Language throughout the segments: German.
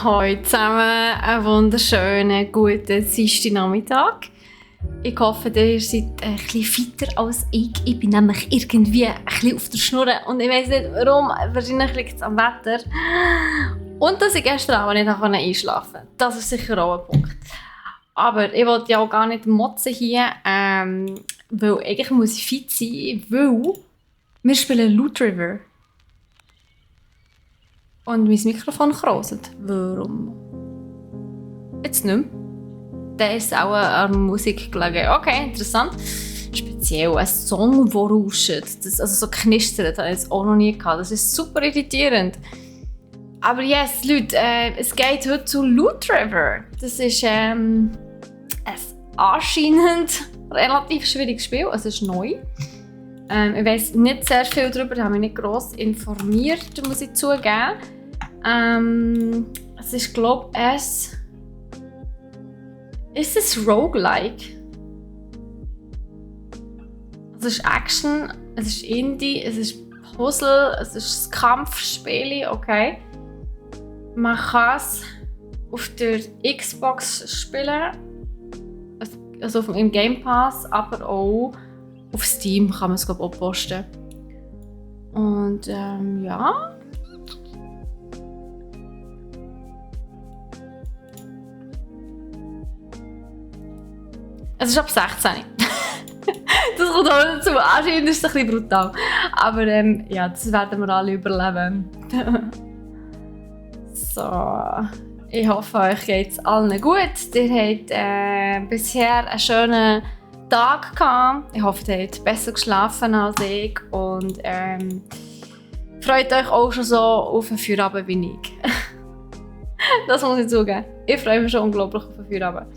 Hallo zusammen, einen wunderschönen, guten Dienstagnachmittag. Ich hoffe, ihr seid ein bisschen fitter als ich. Ich bin nämlich irgendwie ein bisschen auf der Schnur und ich weiss nicht warum. Wahrscheinlich liegt es am Wetter. Und dass ich gestern auch nicht einschlafen konnte. Das ist sicher auch ein Punkt. Aber ich wollte ja auch gar nicht motzen hier, weil eigentlich muss ich fit sein, weil wir spielen Loot River. Und mein Mikrofon krauselt. Warum? Jetzt nicht mehr. Dann ist es auch an Musik gelegen. Okay, interessant. Speziell ein Song, der rauscht. Das, also so knistert, habe ich jetzt auch noch nie gehabt. Das ist super irritierend. Aber yes, Leute, es geht heute zu Loot River. Das ist ein anscheinend relativ schwieriges Spiel. Es ist neu. Ich weiss nicht sehr viel darüber, ich habe mich nicht gross informiert, muss ich zugeben. Es ist, glaube ich, ist es Roguelike? Es ist Action, es ist Indie, es ist Puzzle, es ist ein Kampfspiel, okay. Man kann es auf der Xbox spielen, also im Game Pass, aber auch auf Steam kann man es, glaube ich, auch posten. Und ja. Es ist ab 16. Das kommt auch dazu. Anscheinend ist es ein bisschen brutal. Aber ja, das werden wir alle überleben. So. Ich hoffe, euch geht es allen gut. Ihr habt bisher einen schönen Tag gehabt. Ich hoffe, ihr habt besser geschlafen als ich. Und freut euch auch schon so auf einen Feierabend wie ich. Das muss ich zugeben. Ich freue mich schon unglaublich auf einen Feierabend.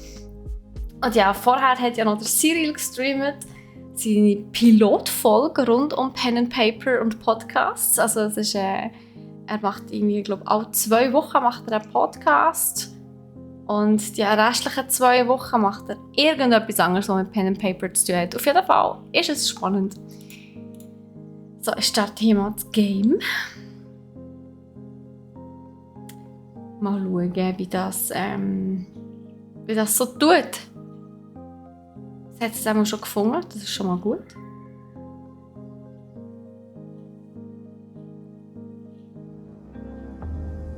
Und ja, vorher hat ja noch der Cyril gestreamt, seine Pilotfolge rund um Pen and Paper und Podcasts. Also es ist, er macht irgendwie, glaube ich, alle 2 Wochen macht er einen Podcast. Und die restlichen 2 Wochen macht er irgendetwas anderes, was mit Pen and Paper zu tun hat. Auf jeden Fall ist es spannend. So, ich starte hier mal das Game. Mal schauen, wie das so tut. Das hat es einmal schon gefunden, das ist schon mal gut.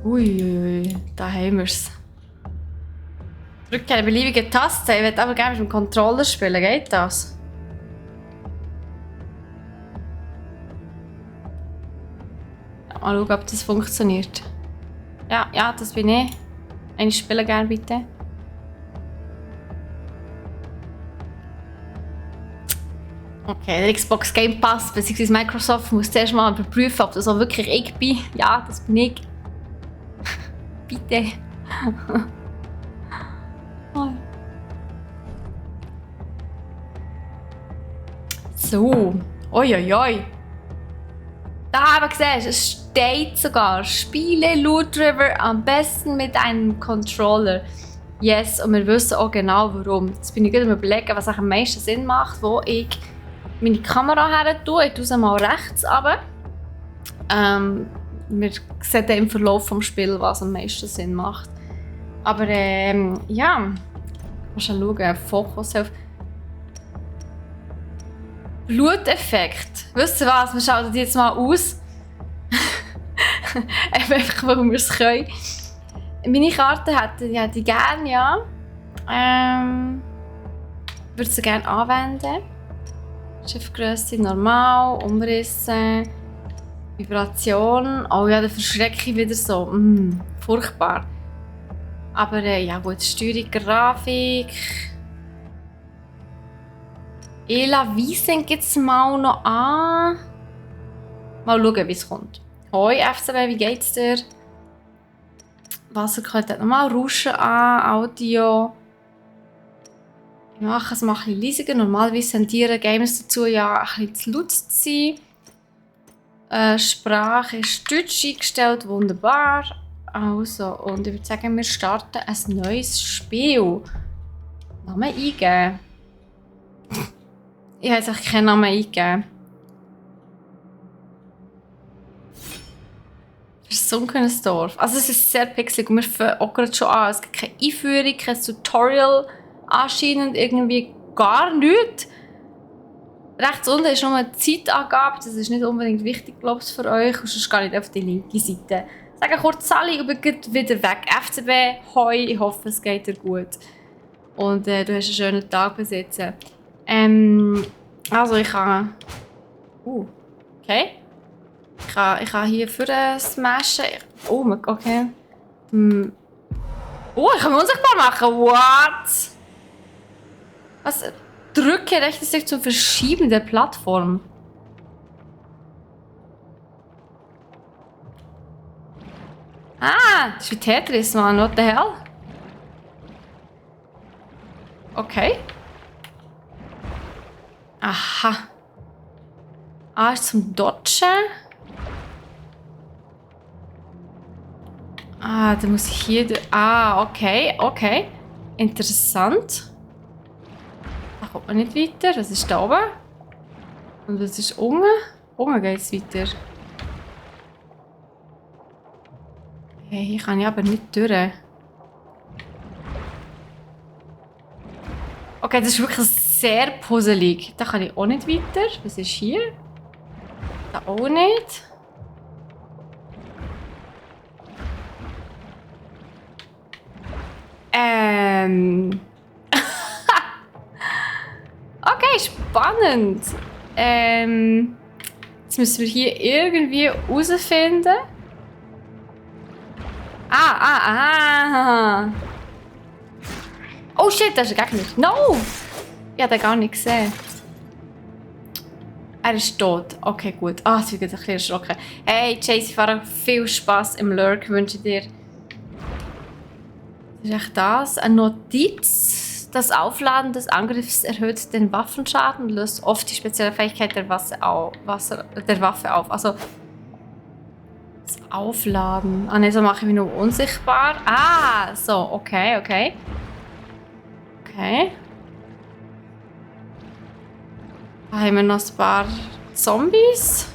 Uiuiui, da haben wir es. Drücke eine beliebige Taste. Ich würde aber gerne mit dem Controller spielen, geht das? Mal schauen, ob das funktioniert. Ja, das bin ich. Ich spiele gerne bitte. Okay, der Xbox Game Pass bzw. Microsoft muss zuerst mal überprüfen, ob das auch wirklich ich bin. Ja, das bin ich. Bitte. So. Oi. Da haben wir gesehen, es steht sogar, spiele Loot River am besten mit einem Controller. Yes, und wir wissen auch genau warum. Jetzt bin ich gerade am überlegen, was am meisten Sinn macht, wo ich meine Kamera her tue. Ich tue sie mal rechts runter. Wir sehen dann im Verlauf des Spiels, was am meisten Sinn macht. Aber ja, mal schauen, Fokus auf Bluteffekt. Wisst ihr was? Wir schauen das jetzt mal aus. Einfach, weil wir es können. Meine Karte hätte ich gerne, ja. Würde sie gerne anwenden. Schiffgrösse normal, Umrisse, Vibration. Oh ja, da verschrecke ich wieder so. Furchtbar. Aber ja gut, Steuerung, Grafik. Ela Wiesen gibt es mal noch an. Mal schauen, wie es kommt. Hoi FCB, wie geht's dir? Wasserqualität nochmal, Rauschen an, Audio. Ich mache es mal ein bisschen leiser. Normalerweise tendieren Gamers dazu, ja, ein bisschen zu laut zu sein. Sprache ist Deutsch eingestellt, wunderbar. Also, und ich würde sagen, wir starten ein neues Spiel. Namen eingeben. Ich habe jetzt keinen Namen eingegeben. Versunkenes Dorf. Also es ist sehr pixelig und wir fangen auch gerade schon an. Es gibt keine Einführung, kein Tutorial anscheinend, irgendwie gar nichts. Rechts unten ist nur eine Zeitangabe, das ist nicht unbedingt wichtig, glaube ich, für euch. Und sonst gehe ich auf die linke Seite. Sage kurz Sally und bin wieder weg. FCB, hoi, ich hoffe, es geht dir gut. Und du hast einen schönen Tag besitzen. Also ich kann... okay. Ich kann hier vorne smashen. Oh, okay. Oh, ich kann mich unsichtbar machen. What? Was? Drücke rechte Stick zum Verschieben der Plattform. Ah, das ist wie Tetris, Mann. What the hell? Okay. Aha. A ist zum Dodgen. Ah, dann muss ich hier... Ah, okay, okay. Interessant. Da kommt man nicht weiter. Was ist da oben? Und was ist unten? Unten geht es weiter. Hey, hier kann ich aber nicht durch. Okay, das ist wirklich sehr puzzelig. Da kann ich auch nicht weiter. Was ist hier? Da auch nicht. Okay, spannend. Jetzt müssen wir hier irgendwie herausfinden. Oh shit, das ist ein Gegner. No! Ich habe den gar nicht gesehen. Er ist tot. Okay, gut. Ah, es wird jetzt ein bisschen erschrocken. Hey, Chase, Farah, viel Spaß im Lurk wünsche ich dir. Das ist echt das. Eine Notiz. Das Aufladen des Angriffs erhöht den Waffenschaden und löst oft die spezielle Fähigkeit der Waffe auf. Also das Aufladen. Ah ne, so mache ich mich nur unsichtbar. Ah, so, okay, okay. Okay. Da haben wir noch ein paar Zombies.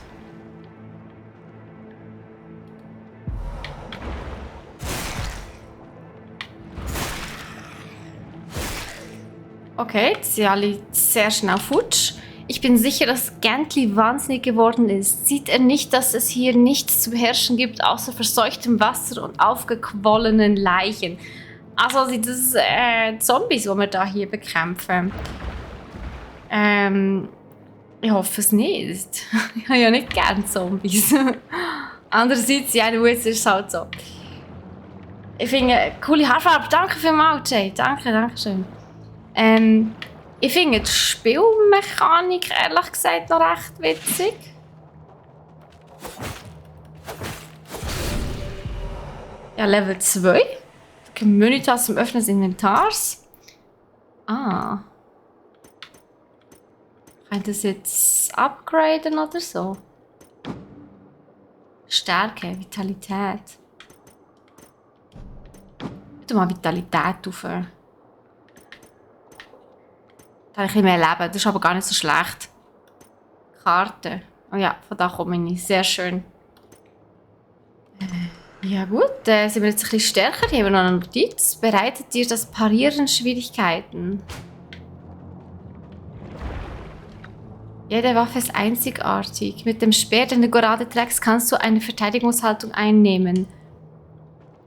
Okay, die sind alle sehr schnell futsch. Ich bin sicher, dass Gantly wahnsinnig geworden ist. Sieht er nicht, dass es hier nichts zu beherrschen gibt, außer verseuchtem Wasser und aufgequollenen Leichen? Also sind das Zombies, die wir da hier bekämpfen. Ich hoffe es nicht. Ich habe ja nicht gern Zombies. Andererseits, ja, du, jetzt ist es halt so. Ich finde, coole Haarfarbe. Danke vielmals, Jay. Danke schön. Ich finde die Spielmechanik ehrlich gesagt noch recht witzig. Ja, Level 2. Menütaste zum Öffnen des Inventars. Ah. Kann ich das jetzt upgraden oder so? Stärke, Vitalität. Ich tu mal Vitalität auf. Da habe ich ein bisschen mehr Leben. Das ist aber gar nicht so schlecht. Karte. Oh ja, von da komme ich. Sehr schön. Ja gut, sind wir jetzt ein bisschen stärker. Hier haben wir noch eine Notiz. Bereitet dir das Parieren Schwierigkeiten? Jede Waffe ist einzigartig. Mit dem Speer, den du gerade trägst, kannst du eine Verteidigungshaltung einnehmen.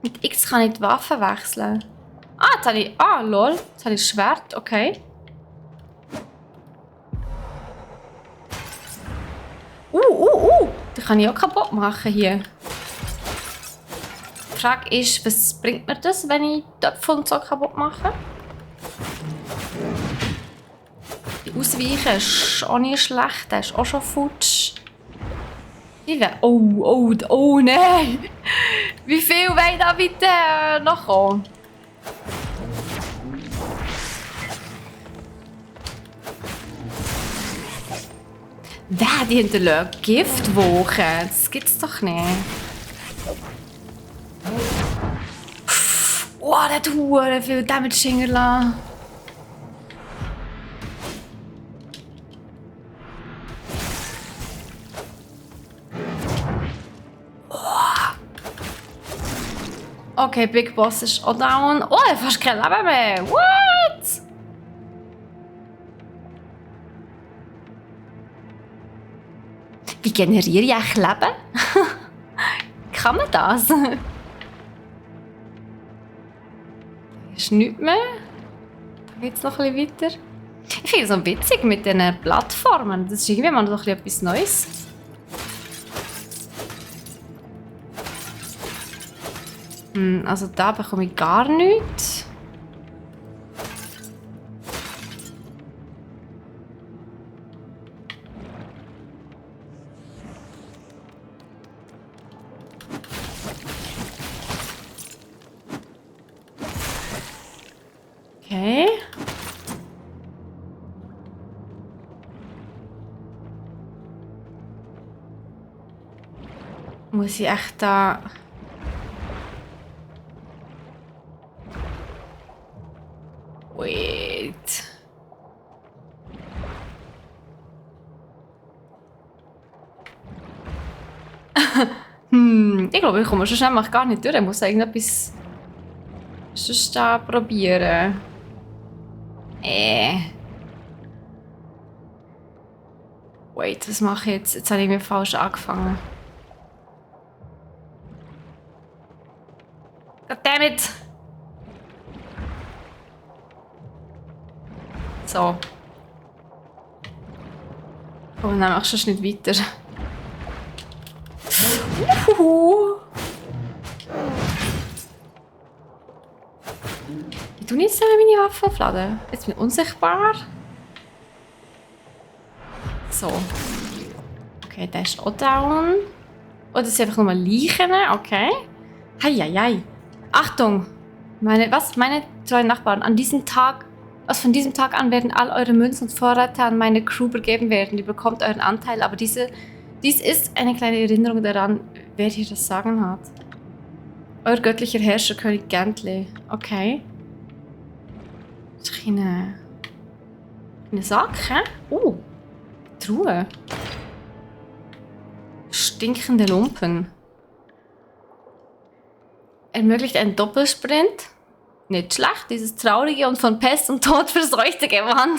Mit X kann ich die Waffe wechseln. Ah, jetzt habe ich... Ah, lol. Jetzt habe ich Schwert. Okay. Die kann ich auch kaputt machen hier. Die Frage ist, was bringt mir das, wenn ich Töpfe und so kaputt mache? Die Ausweichen ist auch nicht schlecht, der ist auch schon futsch. Oh nein! Wie viel wollen da bitte noch kommen? Die hinterlassen Giftwochen. Das gibt's doch nicht. Oh, der hat verdammt viel Damage hinterlassen. Okay, Big Boss ist auch down. Oh, er hat fast kein Leben mehr. What? Wie generiere ich eigentlich Leben? Kann man das? Hier ist nichts mehr. Da geht es noch ein bisschen weiter. Ich finde es so witzig mit diesen Plattformen. Das ist irgendwie mal noch etwas Neues. Also da bekomme ich gar nichts. Okay. Muss ich echt da... Wait. Ich glaube, ich komme schon schnell gar nicht durch. Ich muss irgendetwas sonst da probieren. Wait, was mache ich jetzt? Jetzt habe ich mir falsch angefangen. Goddammit! So. Und dann machst du schon nicht weiter. Ich tue jetzt meine Waffe aufladen. Jetzt bin ich unsichtbar. So. Okay, der ist auch down. Oh, das sind einfach nur Leichen. Okay. Heieiei. Achtung! Meine zwei Nachbarn. Von diesem Tag an werden all eure Münzen und Vorräte an meine Crew begeben werden. Ihr bekommt euren Anteil, aber dies ist eine kleine Erinnerung daran, wer hier das Sagen hat. Euer göttlicher Herrscher, König Gantly. Okay. Das ist eine Sache. Truhe. Stinkende Lumpen. Ermöglicht einen Doppelsprint. Nicht schlecht, dieses traurige und von Pest und Tod verseuchte Gewand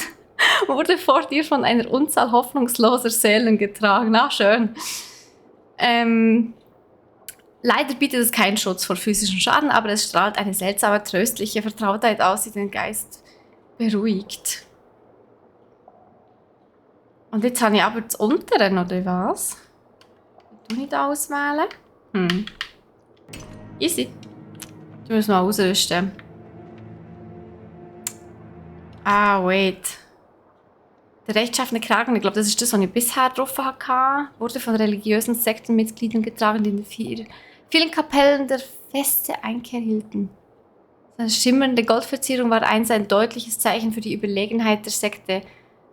wurde vor dir von einer Unzahl hoffnungsloser Seelen getragen. Na, schön. Leider bietet es keinen Schutz vor physischem Schaden, aber es strahlt eine seltsame, tröstliche Vertrautheit aus, die den Geist beruhigt. Und jetzt habe ich aber das Untere, oder was? Ich nicht auswählen. Easy. Ich muss mal ausrüsten. Wait. Der rechtschaffene Kragen, ich glaube, das ist das, was ich bisher drauf hatte, wurde von religiösen Sektenmitgliedern getragen, die in den vielen Kapellen der Feste Einkehr hielten. Seine schimmernde Goldverzierung war einst ein deutliches Zeichen für die Überlegenheit der Sekte.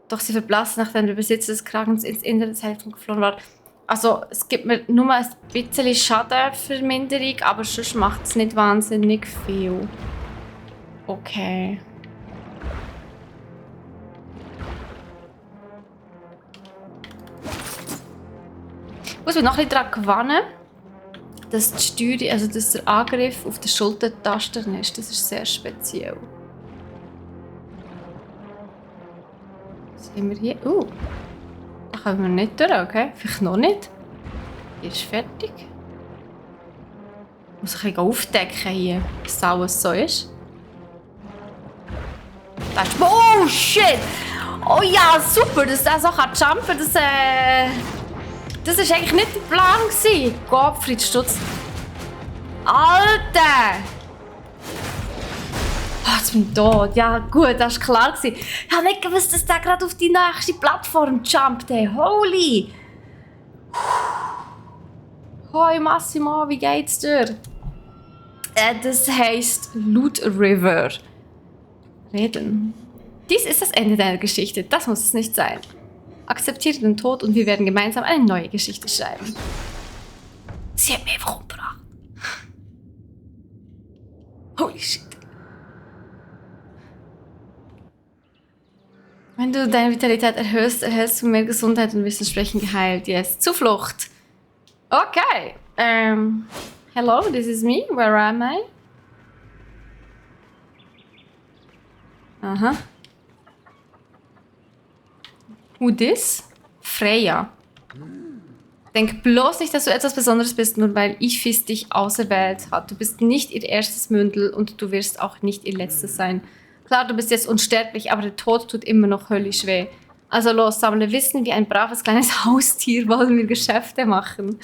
Doch sie verblasste, nachdem der Besitzer des Kragens ins Innere des Helfens geflohen war. Also, es gibt mir nur mal ein bisschen Schadenverminderung, aber sonst macht es nicht wahnsinnig viel. Okay. Ich muss mich noch ein bisschen daran gewöhnen, dass die Steuerung, also dass der Angriff auf den Schultertaster ist. Das ist sehr speziell. Was haben wir hier? Da kommen wir nicht durch, okay? Vielleicht noch nicht. Hier ist fertig. Ich muss ein bisschen aufdecken hier, dass das alles so ist. Das ist... Oh, shit! Oh ja, super, dass der so jumpen kann. Das war eigentlich nicht der Plan. Gottfried Stutz. Alter! Jetzt bin ich tot. Ja, gut, das war klar. Ich habe nicht gewusst, dass der gerade auf die nächste Plattform jumpt. Holy! Hoi Massimo, wie geht's dir? Das heisst Loot River. Reden. Dies ist das Ende deiner Geschichte. Das muss es nicht sein. Akzeptiere den Tod und wir werden gemeinsam eine neue Geschichte schreiben. Sie hat mich einfach umgebracht. Holy shit. Wenn du deine Vitalität erhöhst, erhältst du mehr Gesundheit und wirst entsprechend geheilt. Yes. Zuflucht. Okay. Hello, this is me. Where am I? Aha. Who this? Freya. Denk bloß nicht, dass du etwas Besonderes bist, nur weil Ifis dich auserwählt hat. Du bist nicht ihr erstes Mündel und du wirst auch nicht ihr letztes sein. Klar, du bist jetzt unsterblich, aber der Tod tut immer noch höllisch weh. Also los, sammle Wissen wie ein braves kleines Haustier, wollen wir Geschäfte machen.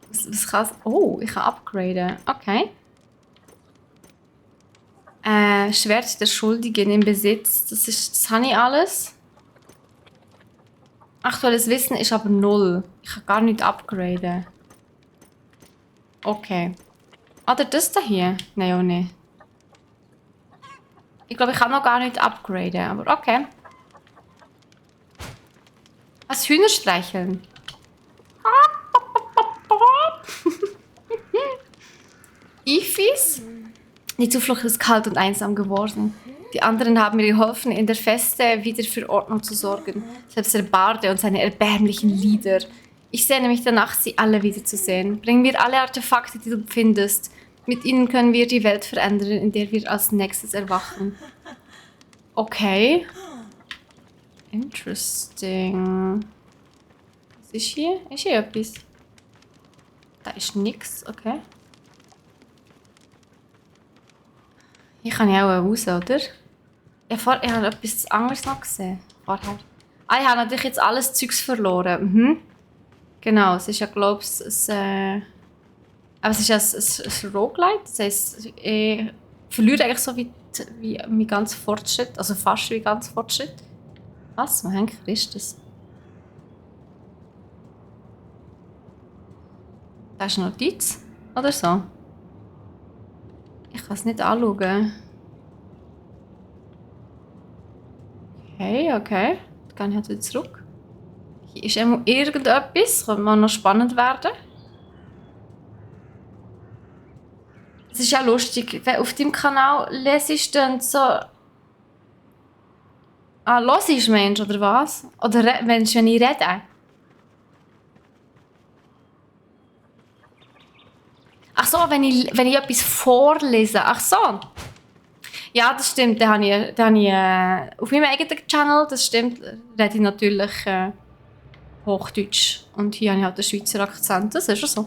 Was kann... Oh, ich kann upgraden. Okay. Schwert der Schuldigen im Besitz. Das habe ich alles. Aktuelles Wissen ist aber 0. Ich kann gar nicht upgraden. Okay. Oder das da hier? Nein, auch nicht. Ich glaube, ich kann noch gar nicht upgraden, aber okay. Was Hühner streicheln? Ifis? Die Zuflucht ist kalt und einsam geworden. Die anderen haben mir geholfen, in der Feste wieder für Ordnung zu sorgen. Selbst der Barde und seine erbärmlichen Lieder. Ich sehne mich danach, sie alle wiederzusehen. Bring mir alle Artefakte, die du findest. Mit ihnen können wir die Welt verändern, in der wir als nächstes erwachen. Okay. Interesting. Was ist hier? Ist hier etwas? Da ist nichts, okay. Hier kann ich auch raus, oder? Ich habe etwas anderes noch gesehen. Vorher. Ah, ich habe natürlich jetzt alles Zeugs verloren. Mhm. Genau, es ist ja, glaube ich, aber es ist ja ein Roguelite. Das heisst, ich verliere eigentlich so wie mein ganzer Fortschritt. Also fast wie ganz Fortschritt. Was? Was Henker ist das? Da ist eine Notiz. Oder so. Ich kann es nicht anschauen. Okay. Dann gehe ich wieder zurück. Hier ist immer irgendetwas. Könnte mal noch spannend werden. Es ist ja lustig, wenn auf deinem Kanal lesest dann so... Ah, hörst Mensch, oder was? Oder wenn ich rede? Ach so, wenn ich etwas vorlese. Ach so. Ja, das stimmt. Da habe ich auf meinem eigenen Channel, das stimmt, rede ich natürlich Hochdeutsch. Und hier habe ich halt den Schweizer Akzent. Das ist ja so.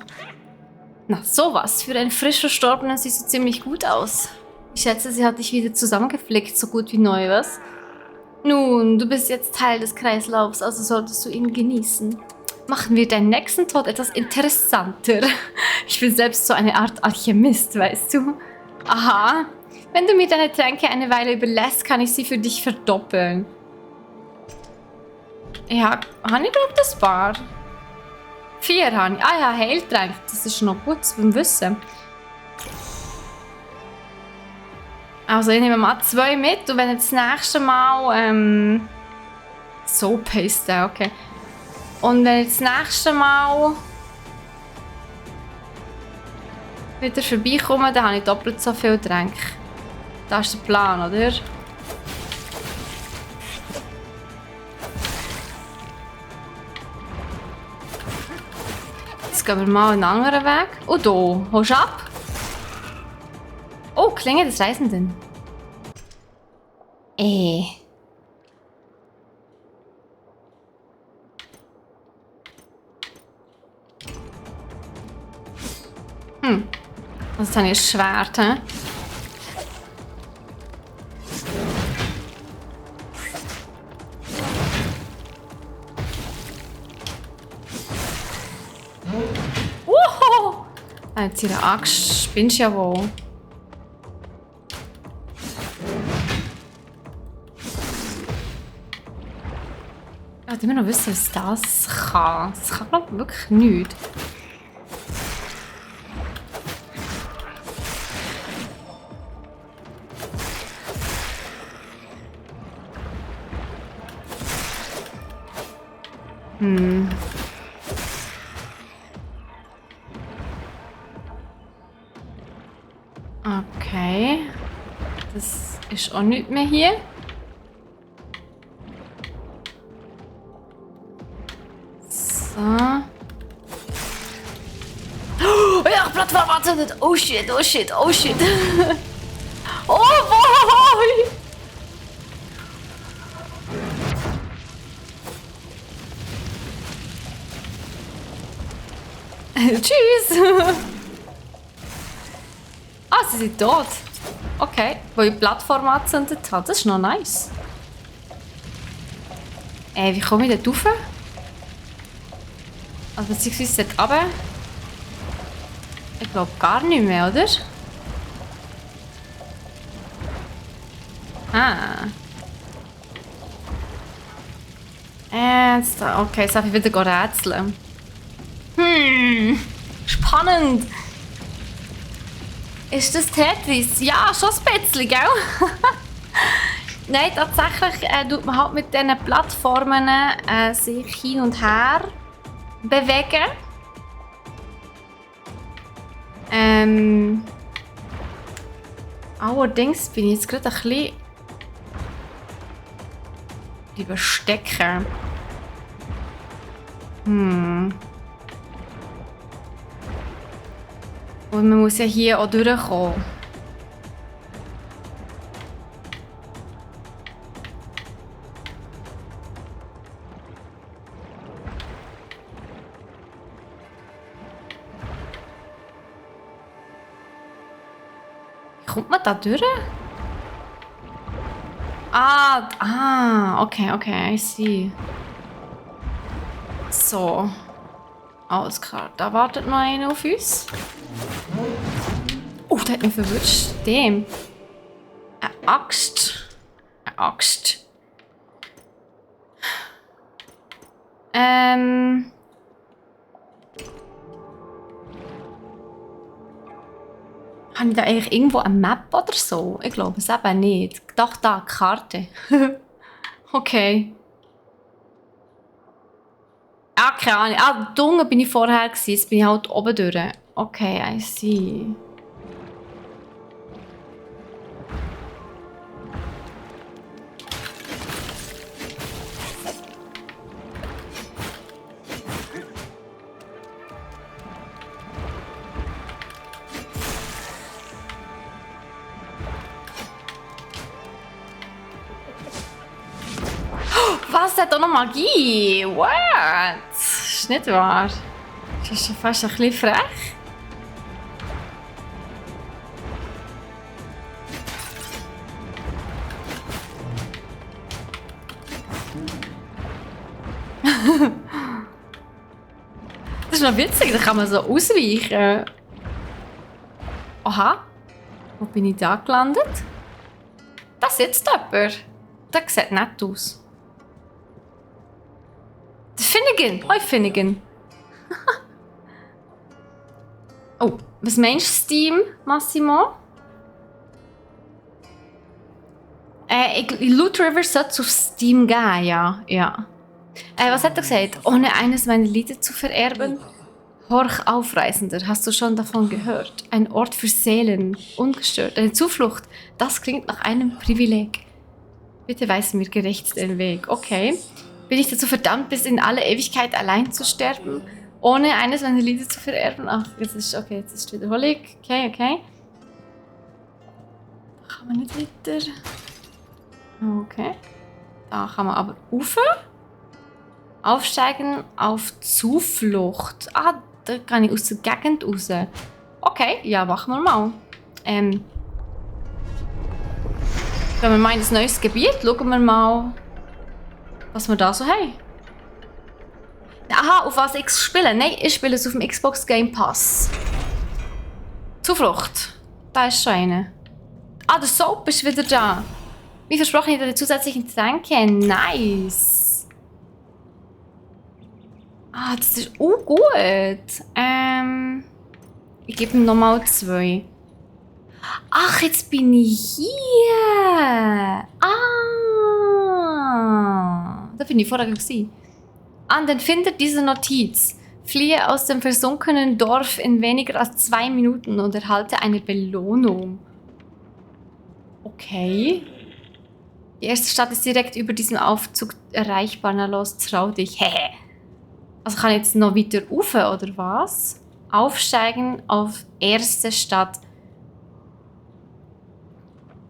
Na, sowas. Für einen frisch Verstorbenen sieht sie ziemlich gut aus. Ich schätze, sie hat dich wieder zusammengeflickt, so gut wie neu, was? Nun, du bist jetzt Teil des Kreislaufs, also solltest du ihn genießen. Machen wir deinen nächsten Tod etwas interessanter. Ich bin selbst so eine Art Alchemist, weißt du? Aha. Wenn du mir deine Tränke eine Weile überlässt, kann ich sie für dich verdoppeln. Ja, habe ich überhaupt das Paar? 4 habe ich. Ah ja, Heiltränke. Das ist noch gut zu wissen. Also ich nehme mal 2 mit und wenn jetzt das nächste Mal... so passt der, okay. Und wenn ich das nächste Mal wieder vorbeikomme, dann habe ich doppelt so viel Tränke. Das ist der Plan, oder? Jetzt gehen wir mal einen anderen Weg. Und hier, holst du ab? Oh, Klinge des Reisenden. Also jetzt habe ich ein Schwert, hä? Wow! Jetzt ihre Axt. Spinnst ja wohl. Ich wollte immer noch wissen, was das kann. Das kann, glaube ich, wirklich nichts. Okay. Das ist auch nicht mehr hier. So. Oh ja, Blatt verwartet. Oh shit, oh shit, oh shit. Oh boy! Tschüss! Ah, sie sind tot. Okay, wo ich die Plattform angezündet habe. Das ist noch nice. Wie komme ich dort rauf? Also beziehungsweise dort runter? Ich glaube gar nicht mehr, oder? Ah. Jetzt, okay, jetzt darf ich wieder rätseln. Spannend. Ist das Tetris? Ja, schon ein bisschen, gell? Nein, tatsächlich tut man halt mit diesen Plattformen sich hin und her bewegen. Allerdings bin ich jetzt gerade ein bisschen überstecken. Und man muss ja hier auch durchkommen. Kommt man da durch? Okay, I see. So. Alles klar, da wartet noch einer auf uns. Oh, der hat mich verwünscht. Dem. Eine Axt. Eine Axt. Habe ich da eigentlich irgendwo eine Map oder so? Ich glaube es eben nicht. Doch, da, eine Karte. Okay. Keine Ahnung. Da unten bin ich vorher gewesen. Jetzt bin ich halt oben durch. Okay, I see. Was hat da noch Magie? What? Das ist nicht wahr. Das ist schon fast ein bisschen frech. Das ist noch witzig, da kann man so ausweichen. Aha. Wo bin ich da gelandet? Da sitzt jemand. Das sieht nett aus. Finnegan! Hoi Finnegan! Oh, was meinst du, Steam, Massimo? Loot River sollte es auf Steam geben, ja. Was hat er gesagt? Ohne eines meiner Lieder zu vererben? Horch, Aufreisender, hast du schon davon gehört? Ein Ort für Seelen, ungestört, eine Zuflucht. Das klingt nach einem Privileg. Bitte weis mir gerecht den Weg. Okay. Bin ich dazu verdammt, bis in alle Ewigkeit allein zu sterben, ohne eines meiner Lieder zu vererben? Ach, jetzt ist Wiederholung. Okay. Da kann man nicht weiter. Okay. Da kann man aber rauf. Aufsteigen auf Zuflucht. Ah, da kann ich aus der Gegend raus. Okay, ja, machen wir mal. Gehen wir mal in das neues Gebiet. Schauen wir mal, was wir da so haben. Aha, auf was ich spiele? Nein, ich spiele es auf dem Xbox Game Pass. Zuflucht. Da ist schon eine. Ah, der Soap ist wieder da. Wie versprochen, ich habe zusätzlichen Tränke. Nice. Ah, das ist gut. Ich gebe ihm nochmal 2. Ach, jetzt bin ich hier. Da bin ich vorher gewesen. Und dann findet diese Notiz. Fliehe aus dem versunkenen Dorf in weniger als 2 Minuten und erhalte eine Belohnung. Okay. Die erste Stadt ist direkt über diesem Aufzug erreichbar. Na los, trau dich. Also kann ich jetzt noch weiter rauf, oder was? Aufsteigen auf erste Stadt.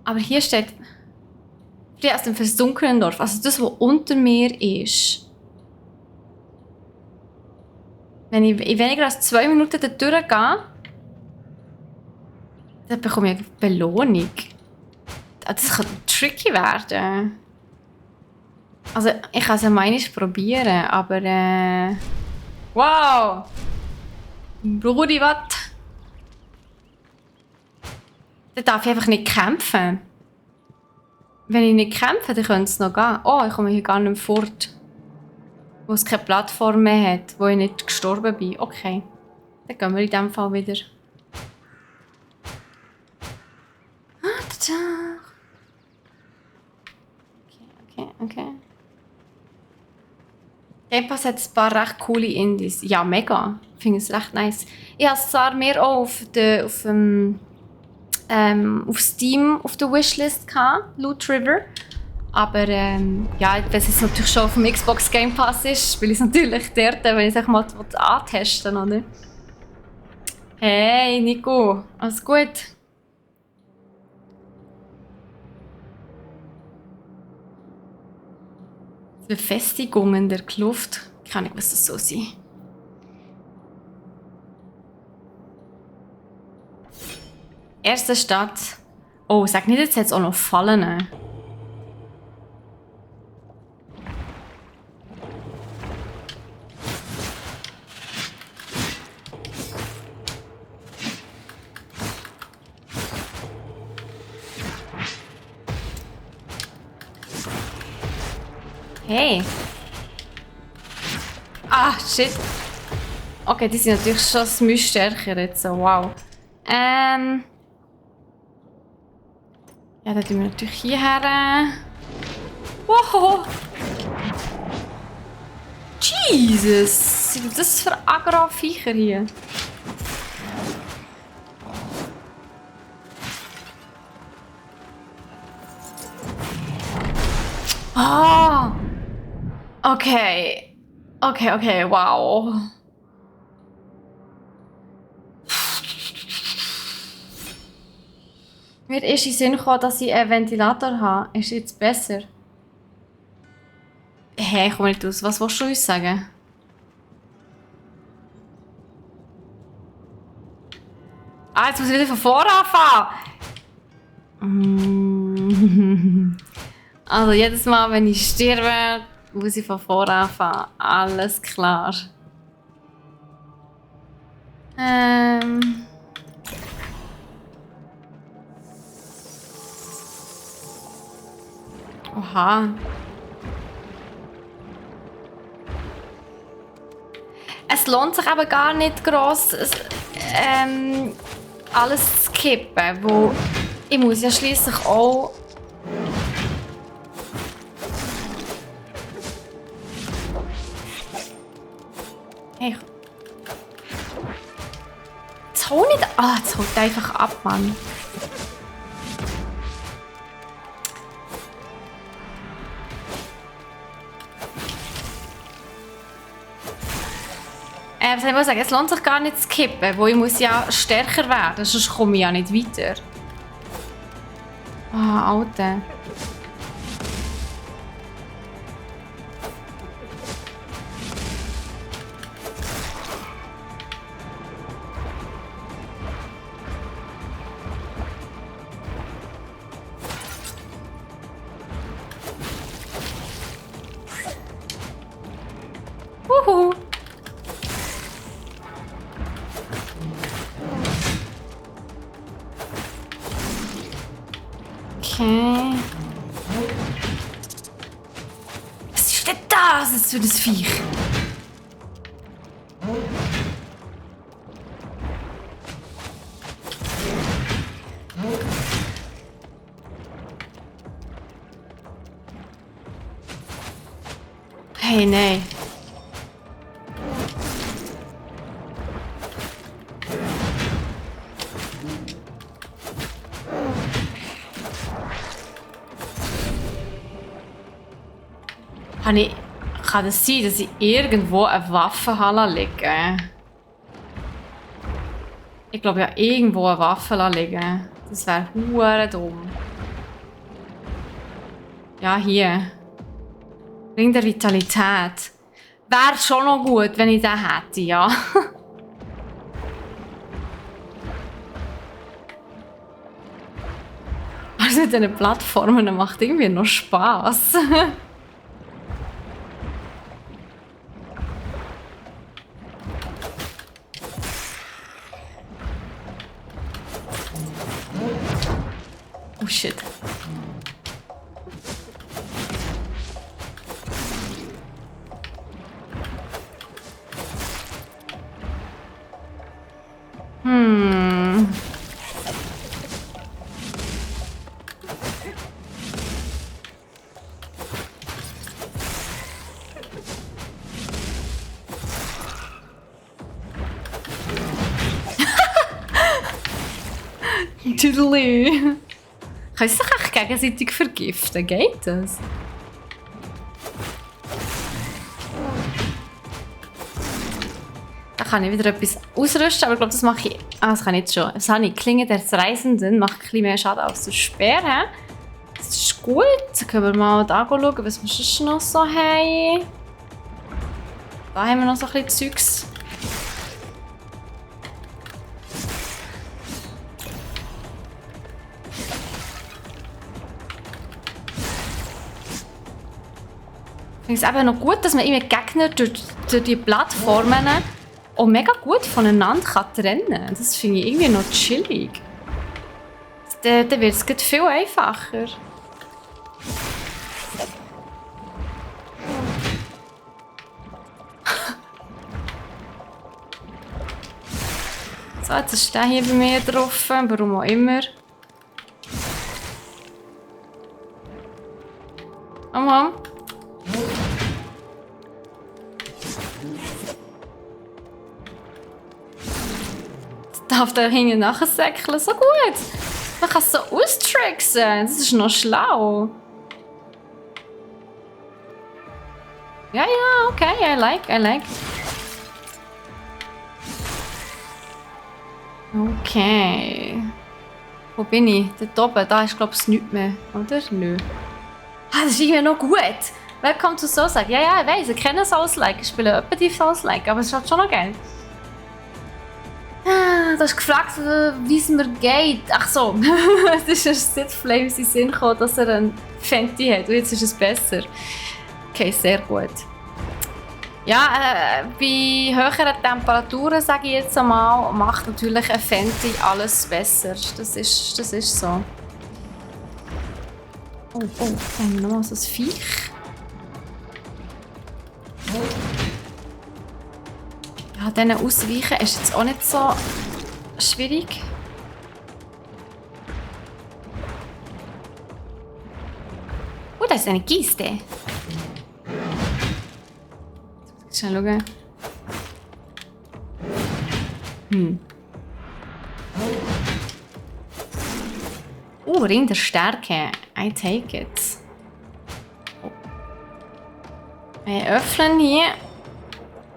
Aber hier steht... Fliehe aus dem versunkenen Dorf. Also das, was unter mir ist. Wenn ich in weniger als 2 Minuten da durchgehe, dann bekomme ich eine Belohnung. Das kann tricky werden. Also, ich kann es ja mal probieren, aber wow! Brudi, was? Dann darf ich einfach nicht kämpfen. Wenn ich nicht kämpfe, dann könnte es noch gehen. Oh, ich komme hier gar nicht mehr fort. Wo es keine Plattform mehr hat, wo ich nicht gestorben bin. Okay. Dann gehen wir in diesem Fall wieder. Ah, tada. Okay. Game Pass hat ein paar recht coole Indies. Ja, mega. Ich finde es recht nice. Ich habe es zwar mehr auch auf Steam auf der Wishlist gehabt, Loot River. Aber ja, wenn es natürlich schon auf dem Xbox Game Pass ist, will ich es natürlich dort, wenn ich es mal antesten will, oder? Hey, Nico, alles gut? Befestigungen der Kluft. Keine Ahnung, was das so sein. Erste Stadt. Oh, sag nicht, jetzt hat es auch noch Fallen. Hey. Ah, shit. Okay, die sind natürlich schon ein Mühe stärker jetzt. Wow. Ja, dann tun wir natürlich hierher. Wow. Jesus. Was sind das für Agro-Viecher hier? Ah. Okay. Okay, wow. Mir ist in den Sinn gekommen, dass ich einen Ventilator habe. Ist jetzt besser? Hey, ich komme nicht aus. Was willst du uns sagen? Ah, jetzt muss ich wieder von vorne anfangen. Also jedes Mal, wenn ich sterbe, muss ich von vorne anfangen. Alles klar. Oha. Es lohnt sich aber gar nicht gross, alles zu kippen, wo ich muss ja schliesslich auch hey. Jetzt hol nicht. Ah, jetzt holt einfach ab, Mann. Was ich sagen, es lohnt sich gar nicht zu kippen, wo ich muss ja stärker werden, sonst komme ich ja nicht weiter. Ah, Alter. Huhu. Okay. Was ist denn das für das Viech? Hey, nein. Kann es sein, dass ich irgendwo eine Waffe liegen? Ich glaube ja irgendwo eine Waffe liegen. Das wäre hure dumm. Ja, hier. Ring der Vitalität. Wäre schon noch gut, wenn ich den hätte, ja. Also mit diesen Plattformen macht irgendwie noch Spass. Oh shit. Tüdeli. Können sie sich echt gegenseitig vergiften? Geht das? Da kann ich wieder etwas ausrüsten, aber ich glaube, das mache ich... Ah, das kann ich jetzt schon. Das habe ich. Klinge des Reisenden macht ein bisschen mehr Schaden als der Speer. Das ist gut. Dann können wir mal da schauen, was wir sonst noch so haben. Da haben wir noch so ein bisschen Zeugs. Ich finde es eben noch gut, dass man immer Gegner durch die Plattformen auch mega gut voneinander trennen kann. Das finde ich irgendwie noch chillig. Dann wird es viel einfacher. So, jetzt ist der hier bei mir drauf, warum auch immer. Oh Mann. Darf da hinten nachsäckeln? So gut! Man kann es so austricksen. Das ist noch schlau. Ja, ja, okay, I like. Okay. Wo bin ich? Dort oben, da ist glaube ich nichts mehr, oder? Nö. Ah, das ist irgendwie noch gut. Welcome to Souls-like. Ja, ja, ich weiss, ich kenne Souls-like. Ich spiele etwa die Souls-like, aber es ist halt schon noch geil. Du hast gefragt, wie es mir geht. Ach so, es ist erst seit Flames in den Sinn gekommen, dass er einen Fenty hat. Und jetzt ist es besser. Okay, sehr gut. Ja, bei höheren Temperaturen, sage ich jetzt einmal, macht natürlich ein Fenty alles besser. Das ist so. Oh, da haben wir nochmal so ein Viech. Ja, denen ausweichen ist jetzt auch nicht so schwierig. Oh, da ist eine Kiste. Schnell schauen. Ring der Stärke. I take it. Oh. Wir öffnen hier.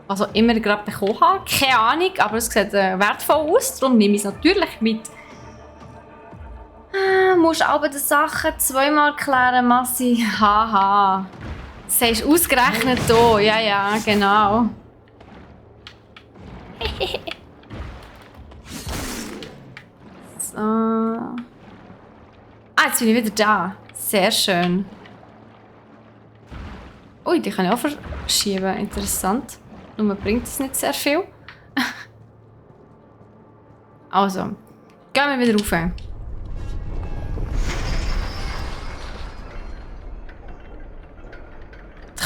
Was auch immer ich gerade bekommen habe. Keine Ahnung, aber es sieht wertvoll aus. Darum nehme ich es natürlich mit. Musst aber die Sachen zweimal klären, Massi. Haha. Das hast du ausgerechnet hier. Ja, ja, genau. So. Jetzt bin ich wieder da. Sehr schön. Ui, die kann ich auch verschieben. Interessant. Nur bringt es nicht sehr viel. Also, gehen wir wieder rauf.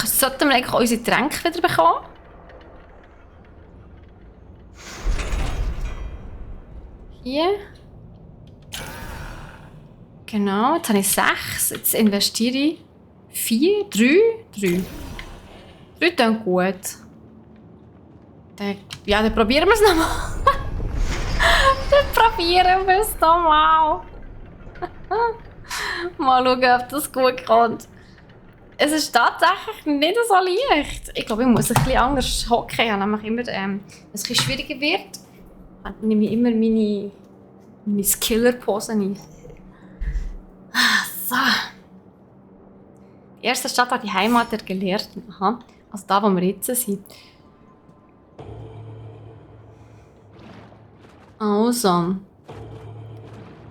Sollten wir eigentlich unsere Tränke wieder bekommen? Hier. Genau, jetzt habe ich 6. Jetzt investiere ich 4, 3. 3 klingt gut. Dann probieren wir es nochmal. Dann probieren wir es nochmal. Mal schauen, ob das gut kommt. Es ist tatsächlich nicht so leicht. Ich glaube, ich muss ein bisschen anders hocken. Ich habe nämlich immer, wenn es ein bisschen schwieriger wird, dann nehme ich immer meine Skiller-Pose ein. So. Die erste Stadt war die Heimat der Gelehrten. Aha. Also da, wo wir jetzt sind. Also.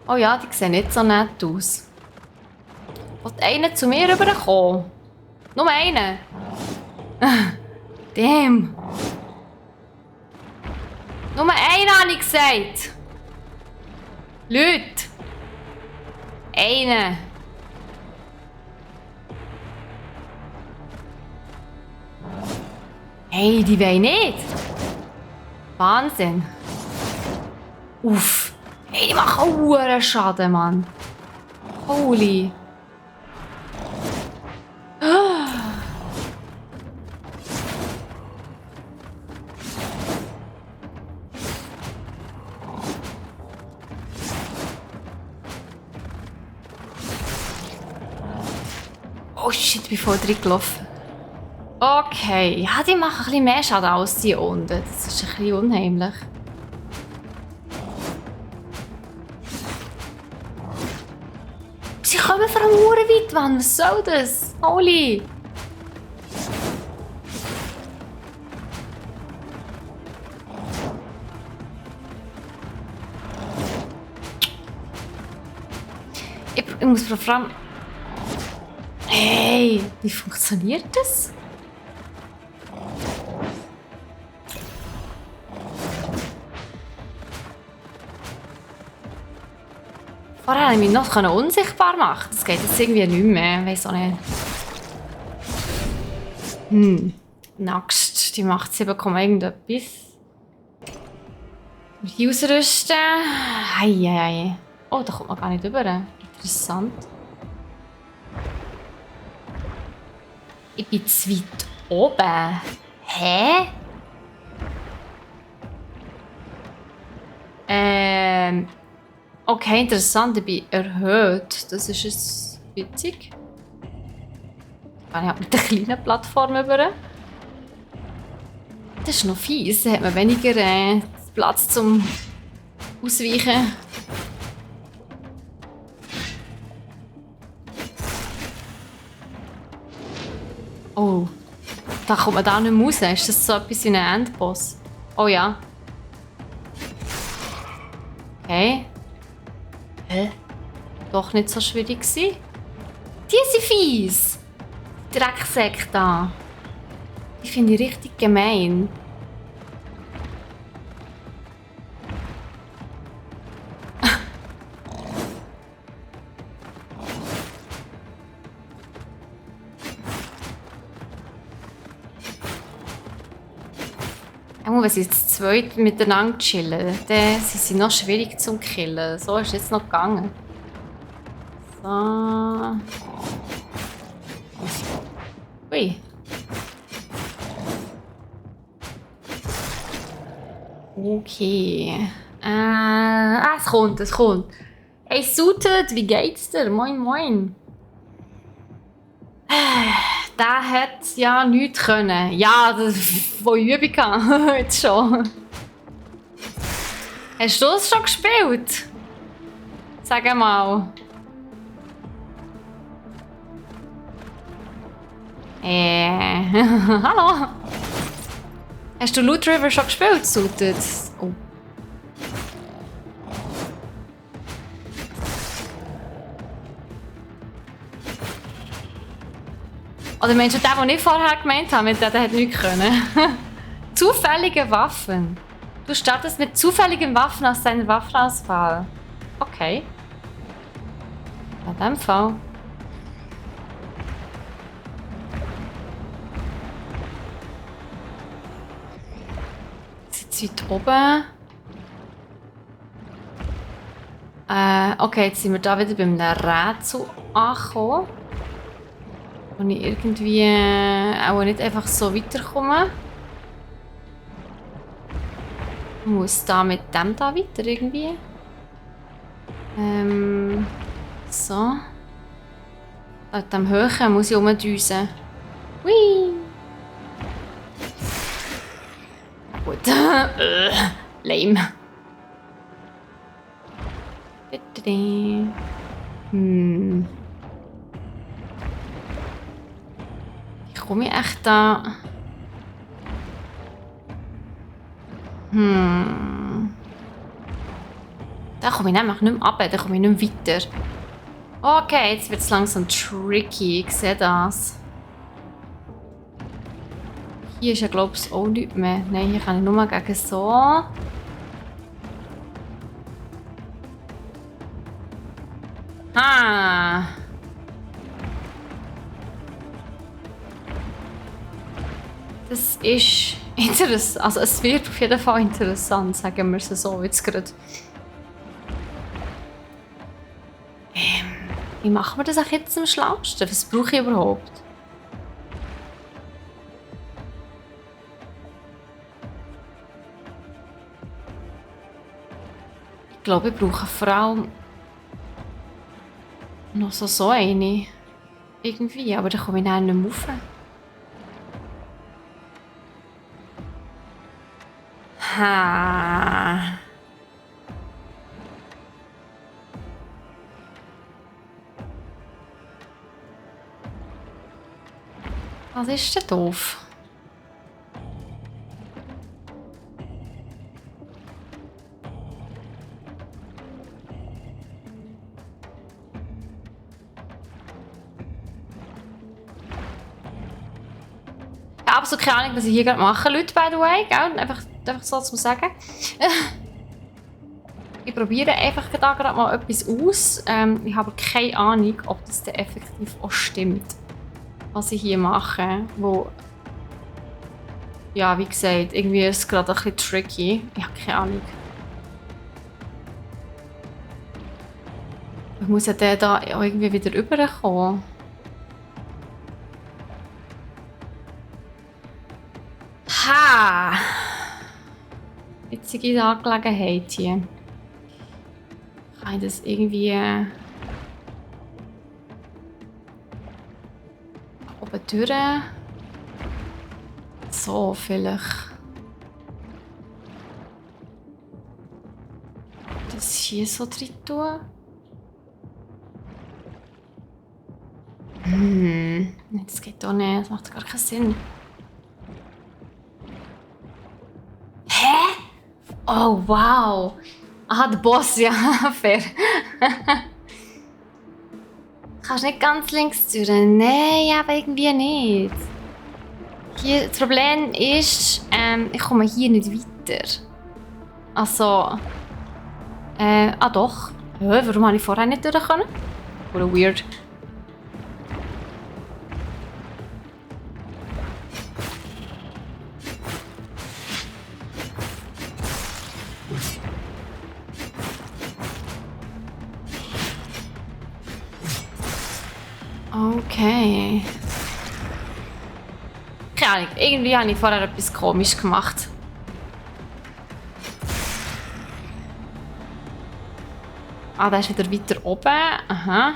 Oh ja, die sehen nicht so nett aus. Will einer zu mir rüberkommen? Nur einer? Damn. Nur einer habe ich gesagt. Leute. Einer. Hey, die wollen nicht. Wahnsinn. Uff. Hey, die machen auch hohen Schaden, Mann. Holy. Oh shit, ich bin voll drin gelaufen. Okay, ja, die machen ein bisschen mehr Schaden als die unten. Das ist ein bisschen unheimlich. Sie kommen von einem weit, Mann. Was soll das? Holy! Ich muss vor allem... Hey, wie funktioniert das? Vorher konnte ich mich noch unsichtbar machen. Das geht jetzt irgendwie nicht mehr. Ich weiss auch nicht. Next. Die macht 7, irgendetwas. Die ausrüsten. Heieiei. Oh, da kommt man gar nicht rüber. Interessant. Ich bin zu weit oben. Hä? Okay, interessant. Ich bin erhöht. Das ist jetzt witzig. Ich habe mit der kleinen Plattform über. Das ist noch fies. Da hat man weniger Platz zum Ausweichen. Oh, da kommt man da nicht mehr raus. Ist das so etwas wie ein Endboss? Oh ja. Okay. Hä? Doch nicht so schwierig gewesen. Die sind fies. Drecksäcke da. Die finde ich richtig gemein. Wenn sie jetzt zu zweit miteinander chillen, dann sind sie noch schwierig zum Killen. So ist es jetzt noch gegangen. So. Ui. Okay. Es kommt, es kommt. Hey, Suited, wie geht's dir? Moin, moin. Der hat ja nichts können. Ja, das von Übung an. Jetzt schon. Hast du es schon gespielt? Sag mal. Hallo. Hast du Loot River schon gespielt, Suited? Oh. Oder meinst du den ich vorher gemeint habe, der hat nichts können? Zufällige Waffen. Du startest mit zufälligen Waffen aus deiner Waffenauswahl. Okay. In dem Fall. Jetzt weit oben. Okay, jetzt sind wir da wieder beim Rätsel angekommen. Und ich irgendwie auch nicht einfach so weiterkomme. Ich muss da mit dem da weiter irgendwie. So. An dem Höhen muss ich rumdüsen. Hui! Gut. Lame. Wie komme ich echt da? Da komme ich nämlich nicht mehr runter, da komme ich nicht mehr weiter. Okay, jetzt wird es langsam tricky. Ich sehe das. Hier ist ja, glaube ich, auch nichts mehr. Nein, hier kann ich nur gegen so. Ah. Das ist interessant. Also es wird auf jeden Fall interessant, sagen wir es so jetzt gerade. Wie machen wir das auch jetzt am schlausten? Was brauche ich überhaupt? Ich glaube, ich brauche vor allem noch so eine. Irgendwie, aber da komme ich dann nicht mehr rauf. Ha. Was ist denn doof? Ich habe absolut keine Ahnung, was ich hier gerade mache, Leute, by the way. Gell? Einfach so zu sagen. Ich probiere einfach da gerade mal etwas aus. Ich habe keine Ahnung, ob das denn effektiv auch stimmt, was ich hier mache. Wo, ja, wie gesagt, irgendwie ist es gerade ein bisschen tricky. Ich habe keine Ahnung. Ich muss ja den da irgendwie wieder rüberkommen. Ha! Witzige Angelegenheit hier. Kann ich das irgendwie oben durch? So, vielleicht. Das hier so drin tun? Das geht doch nicht. Das macht gar keinen Sinn. Hä? Oh, wow. Aha, der Boss, ja, fair. Kannst nicht ganz links durch? Nein, aber irgendwie nicht. Hier, das Problem ist, ich komme hier nicht weiter. Also, doch. Warum habe ich vorher nicht durch können? Oder weird. Okay. Keine Ahnung, irgendwie habe ich vorher etwas komisch gemacht. Ah, der ist wieder weiter oben. Aha.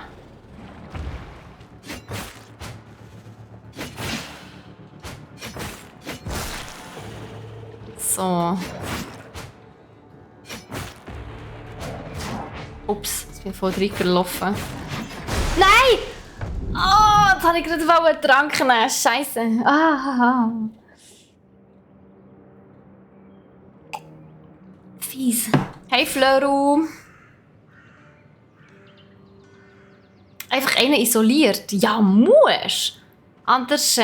So. Ups, jetzt bin ich voll reingelaufen. Nein! Oh, jetzt habe ich gerade einen Trank nehmen. Scheiße. Ah. Fies. Hey Flöru. Einfach einen isoliert. Ja, musst. Anders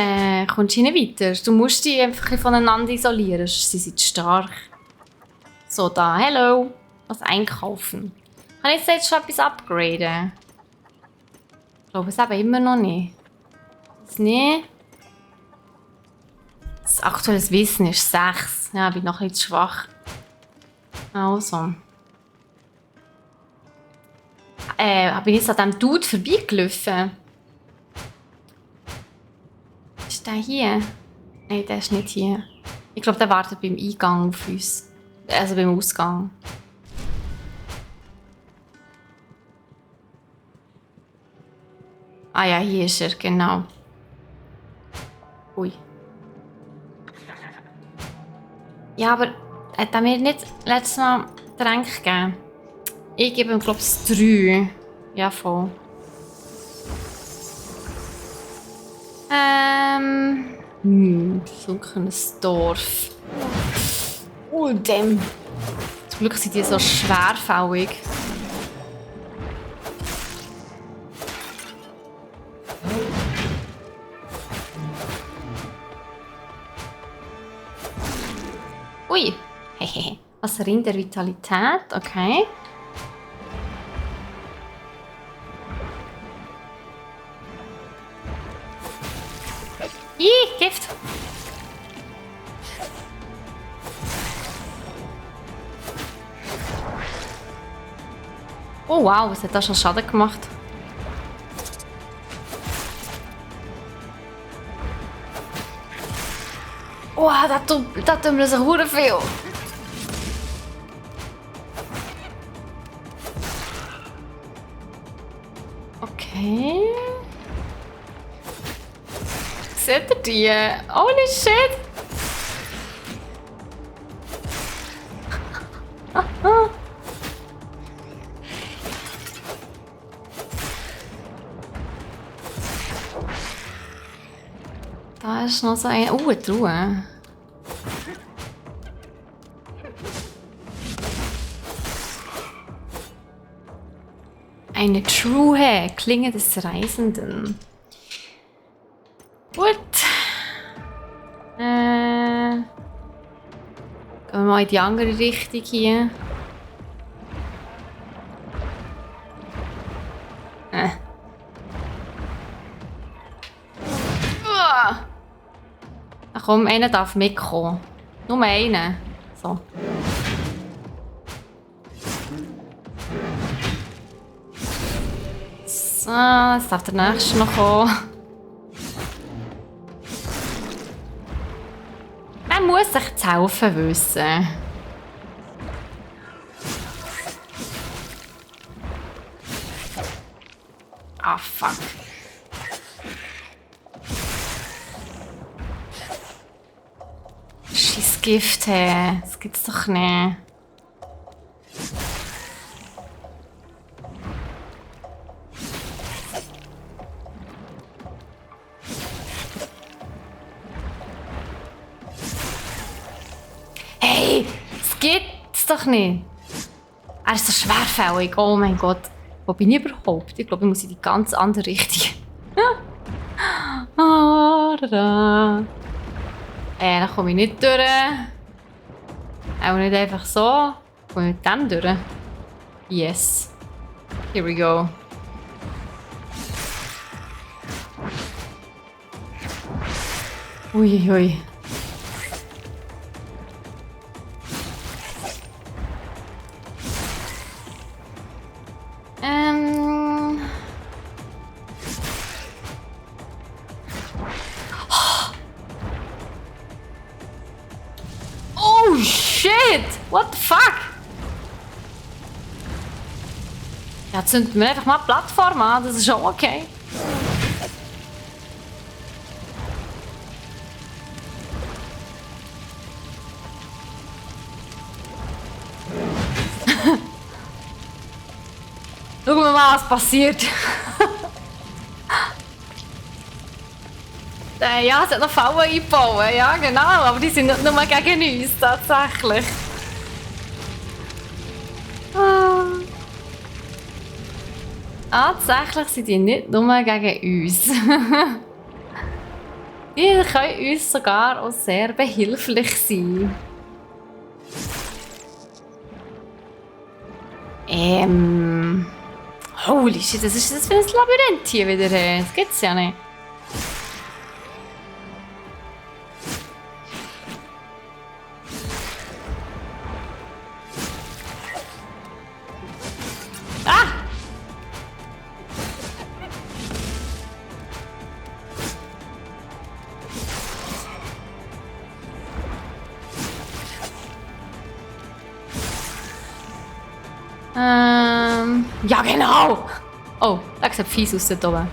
kommst du nicht weiter. Du musst die einfach voneinander isolieren. Sie sind stark. So, da. Hello. Was einkaufen. Kann ich jetzt schon etwas upgraden? Ich glaube es eben immer noch nicht. Das nicht. Das aktuelle Wissen ist 6. Ja, ich bin noch ein bisschen schwach. Also. Bin ich jetzt an diesem Dude vorbeigelaufen? Ist der hier? Nein, der ist nicht hier. Ich glaube, der wartet beim Eingang auf uns. Also beim Ausgang. Ah ja, hier ist er, genau. Ui. Ja, aber hat er mir nicht letztes Mal Tränke gegeben? Ich gebe ihm, glaube ich, 3. Ja, voll. Sunkenes Dorf. Dem. Zum Glück sind die so schwerfällig. Ui. Hehehe. Was Ring der Vitalität. Okay. Gift. Oh wow, was hat das schon Schaden gemacht? Oh, das tut mir so hure viel. Okay. Seht ihr die? Holy shit! Da ist noch so ein... eine Truhe. Eine Truhe, Klinge des Reisenden. Gut. Gehen wir mal in die andere Richtung hier. Ach komm, einer darf mitkommen. Nur einer. So. So, jetzt darf der nächste noch kommen. Man muss sich zu helfen wissen. Ah, fuck. Scheiß Gift, hey. Das gibt's doch nicht. Hey, das gibt's doch nicht. Er ist so schwerfällig. Oh mein Gott. Wo bin ich überhaupt? Ich glaube, ich muss in die ganz andere Richtung. Da komme ich nicht durch. Auch nicht einfach so. Ich komme mit dem durch. Yes. Here we go. Uiuiui. Oh shit! What the fuck? Ja, zünden wir einfach mal die Plattform an, das ist schon okay. Schauen wir mal, was passiert. Ja, es hat noch Fallen eingebaut, ja genau, aber die sind nicht nur gegen uns, tatsächlich. Tatsächlich sind die nicht nur gegen uns. Die können uns sogar auch sehr behilflich sein. Holy shit, was ist das für ein Labyrinth hier wieder? Das gibt's ja nicht. Ja, genau! Oh, da sieht fies aus dort oben.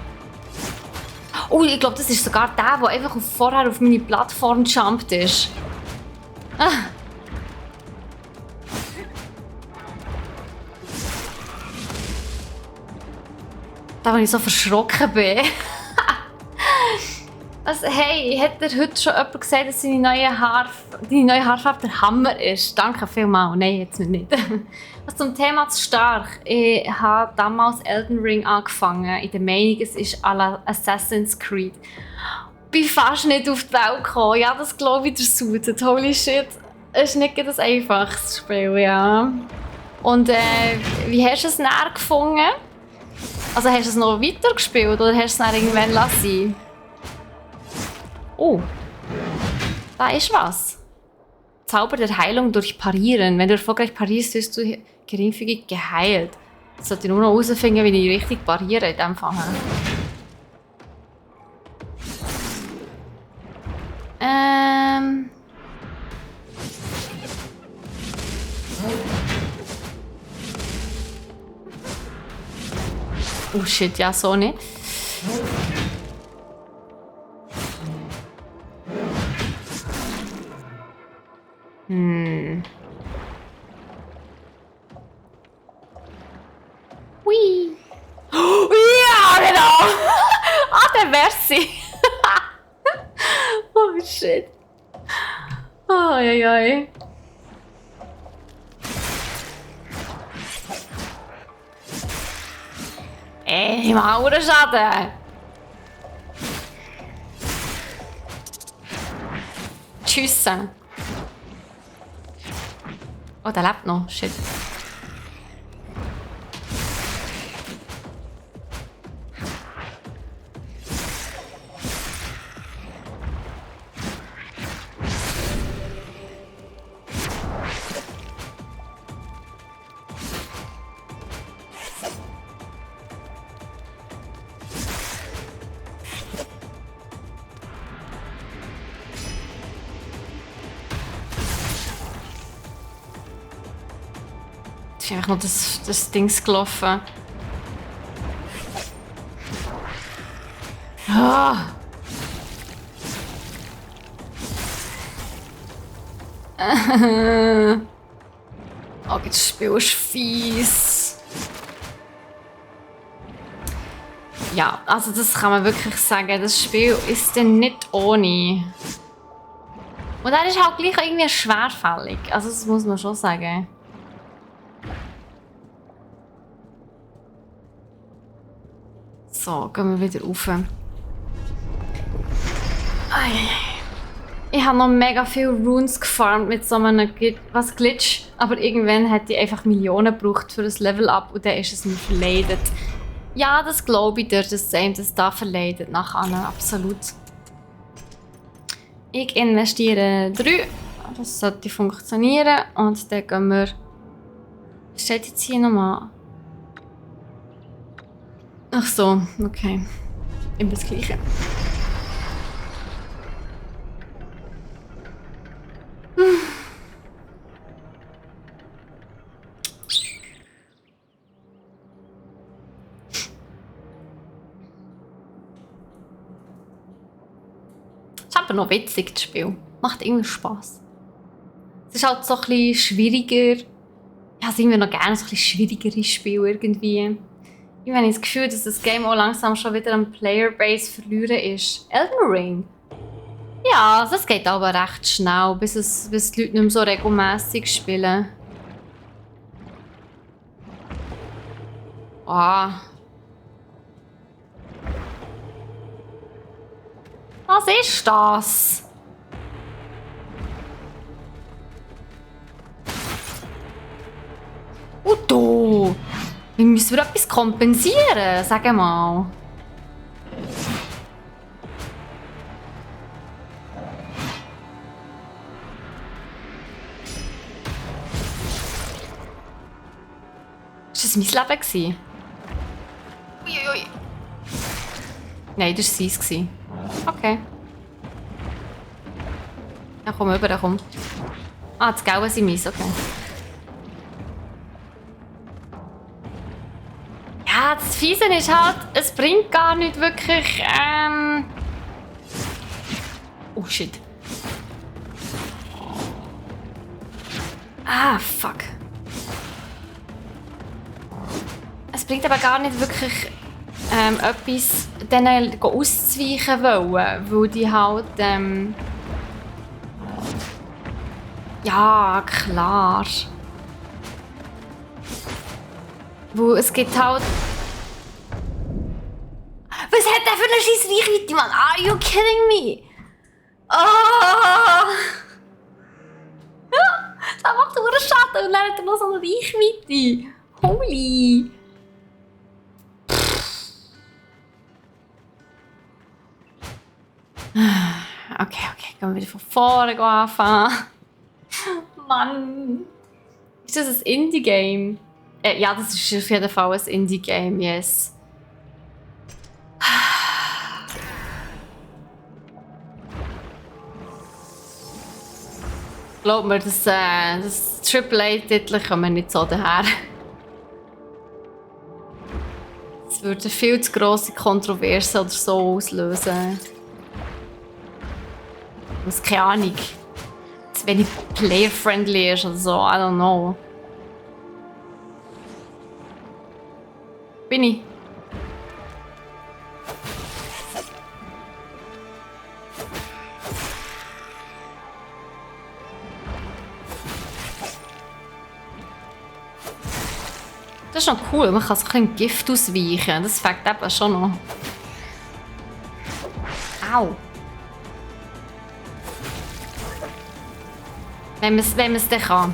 Oh, ich glaube, das ist sogar der einfach vorher auf meine Plattform gejumpt ist. Ah. Da, wo ich so verschrocken bin. Also, hey, hat dir heute schon jemand gesagt, dass deine neue Haarfarbe der Hammer ist? Danke vielmals. Nein, jetzt nicht. Was zum Thema zu stark. Ich habe damals Elden Ring angefangen, in der Meinung, es ist à la Assassin's Creed. Ich bin fast nicht auf die Welt gekommen. Ja, das glaube ich dir suited. Holy shit. Es ist nicht das einfaches Spiel, ja. Und wie hast du es näher gefunden? Also hast du es noch weiter gespielt oder hast du es dann irgendwann lassen? Oh, da ist was. Zauber der Heilung durch Parieren. Wenn du erfolgreich parierst, wirst du geringfügig geheilt. Jetzt sollte ich nur noch herausfinden, wie ich richtig pariere in dem Fall. Oh shit, ja, so nicht. Hui. Ja, genau! Ah, der Versi! Oh shit. Oi, oi, oi. Ey, Mauerschaden! Tschüss. Oh, der lebt noch. Shit. Ist einfach noch das Dings gelaufen. Ah. Oh, das Spiel ist fies. Ja, also das kann man wirklich sagen. Das Spiel ist dann nicht ohne. Und er ist halt gleich irgendwie schwerfällig. Also das muss man schon sagen. So, gehen wir wieder rauf. Ich habe noch mega viele Runes gefarmt mit so einem Glitch, aber irgendwann hätte ich einfach Millionen gebraucht für das Level-Up und dann ist es mir verleidet. Ja, das glaube ich dir, dass das da verleidet nachher, absolut. Ich investiere 3, das sollte funktionieren und dann gehen wir... Was steht jetzt hier nochmal? Ach so, okay. Immer das Gleiche. Ist aber noch witzig, das Spiel. Macht irgendwie Spass. Es ist halt so ein bisschen schwieriger. Ich habe irgendwie noch gerne so ein bisschen schwierigere Spiele irgendwie. Ich habe das Gefühl, dass das Game auch langsam schon wieder am Playerbase verlieren ist. Elden Ring? Ja, das geht aber recht schnell, bis die Leute nicht mehr so regelmässig spielen. Ah. Was ist das? Udo! Wir müssen etwas kompensieren, sag mal. Ist das mein Leben? Uiuiui. Nein, das war sein. Okay. Ja, komm rüber, komm. Ah, das Gelbe sind meins, okay. Ja, das Fiese ist halt, es bringt gar nicht wirklich, Oh, shit. Ah, fuck. Es bringt aber gar nicht wirklich etwas denen auszuweichen wollen, weil die halt ja, klar. Weil es gibt halt... Was hat der für eine scheiß Reichweite, Mann? Are you kidding me? Oh! Das macht nur einen Schatten und dann hat er noch so eine Reichweite. Holy! Okay, gehen wir wieder von vorne anfangen. Mann! Ist das ein Indie-Game? Ja, das ist auf jeden Fall ein Indie-Game, yes. Glaub mir, das AAA-Titel kommen nicht so daher. Es würde eine viel zu grosse Kontroverse oder so auslösen. Was keine Ahnung. Zu wenig player-friendly ist oder so, I don't know. Bin ich? Das ist noch cool, man kann so ein bisschen Gift ausweichen. Das fängt eben schon noch. Au! Wenn man es dann kann.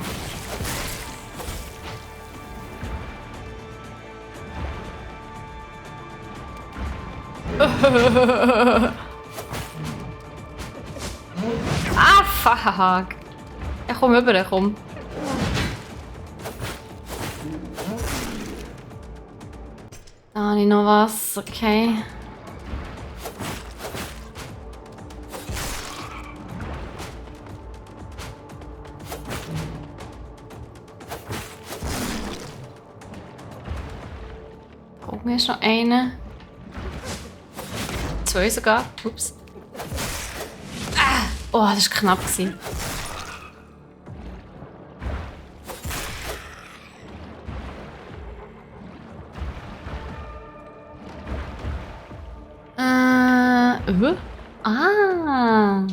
Ah, fuck! Ja, komm rüber, komm. Da habe ich noch was, okay. Da oben ist noch eine. Zwei sogar. Ups. Ah! Oh, das war knapp. Ah!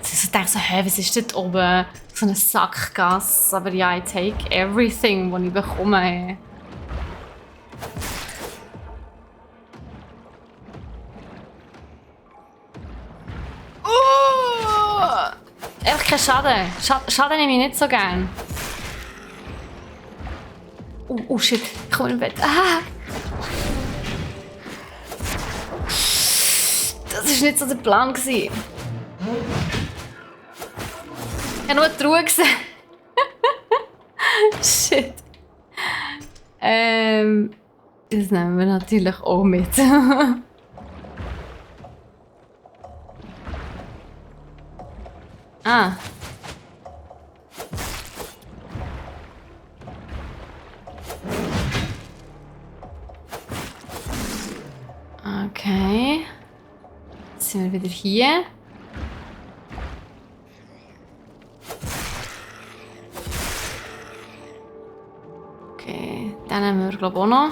Ich dachte so, hä, was ist dort oben? So eine Sackgasse. Aber ja, I take everything, was ich bekomme. Einfach kein Schaden. Schaden nehme ich nicht so gern. Oh shit, ich komme im Bett. Ah! Das war nicht so der Plan. Ich habe nur die Ruhe gesehen. Shit. Das nehmen wir natürlich auch mit. Ah. Okay. Jetzt sind wir wieder hier. Okay, dann haben wir glaube ich auch noch.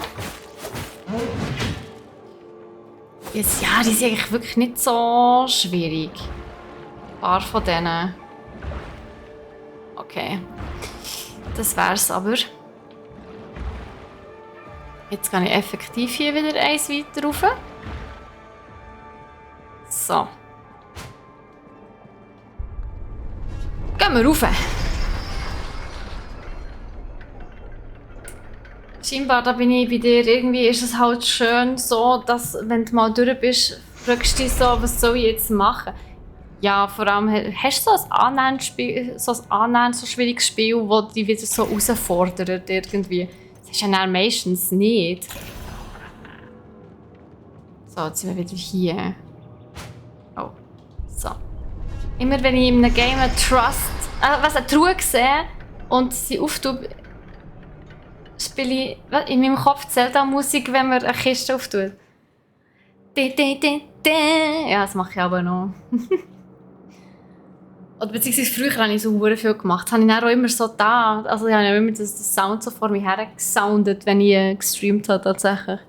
Jetzt, ja, die sind eigentlich wirklich nicht so schwierig. Ein paar von denen. Okay. Das wär's aber. Jetzt gehe ich effektiv hier wieder eins weiter rauf. So. Gehen wir rauf. Scheinbar, da bin ich bei dir. Irgendwie ist es halt schön so, dass, wenn du mal durch bist, fragst du dich so, was soll ich jetzt machen? Ja, vor allem, hast du so ein annähernd so schwieriges Spiel, das dich wieder so herausfordert irgendwie? Das ist ja dann meistens nicht. So, jetzt sind wir wieder hier. Oh, so. Immer wenn ich in einem Game eine Truhe sehe und sie auftut, spiele ich in meinem Kopf Zelda-Musik, wenn man eine Kiste auftut. Ja, das mache ich aber noch. Oder beziehungsweise früher habe ich so viel gemacht. Das habe ich dann auch immer so da. Also ich habe immer das Sound so vor mir her gesoundet, wenn ich gestreamt habe tatsächlich.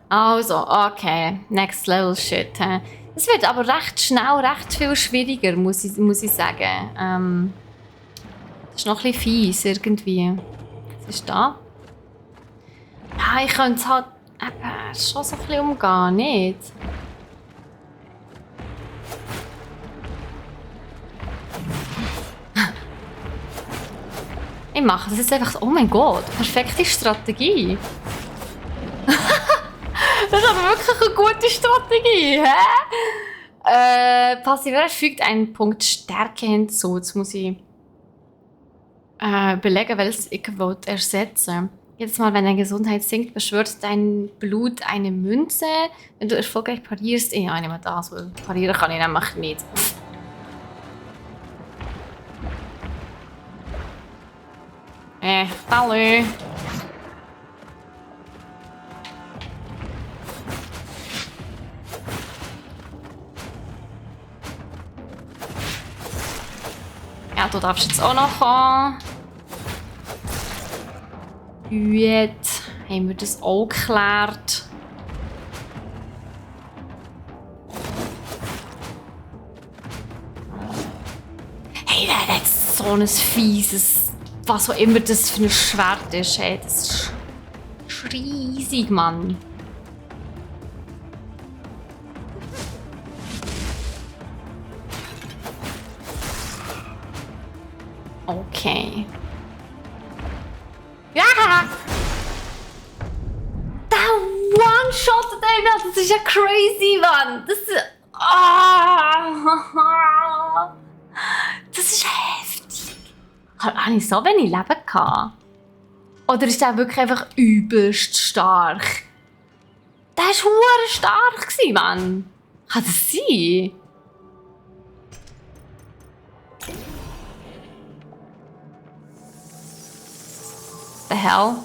Also, okay. Next Level Shit. Hä? Es wird aber recht schnell, recht viel schwieriger, muss ich sagen. Das ist noch ein bisschen fies irgendwie. Was ist da? Ja, ich könnte es halt eben schon so ein bisschen umgehen, nicht? Ich mache das jetzt einfach so. Oh mein Gott, perfekte Strategie. Das ist aber wirklich eine gute Strategie, hä? Passiver fügt einen Punkt Stärke hinzu. Jetzt muss ich belegen, welches ich ersetzen. Jedes Mal, wenn deine Gesundheit sinkt, beschwört dein Blut eine Münze. Wenn du erfolgreich parierst, ja, ich nehme das, weil parieren kann ich nämlich nicht. Hallo. Ja, du darfst jetzt auch noch kommen. Gut, haben wir das auch geklärt. Hey, der hat so ein fieses, was auch immer das für ein Schwert ist. Hey, das ist riesig, Mann. Okay. Ja! Der One-Shot, das ist ja crazy, Mann. Das ist... Oh. Das ist heftig. Habe ich so wenig Leben gehabt? Oder ist der wirklich einfach übelst stark? Der war verdammt stark, Mann. Kann das sein? The hell?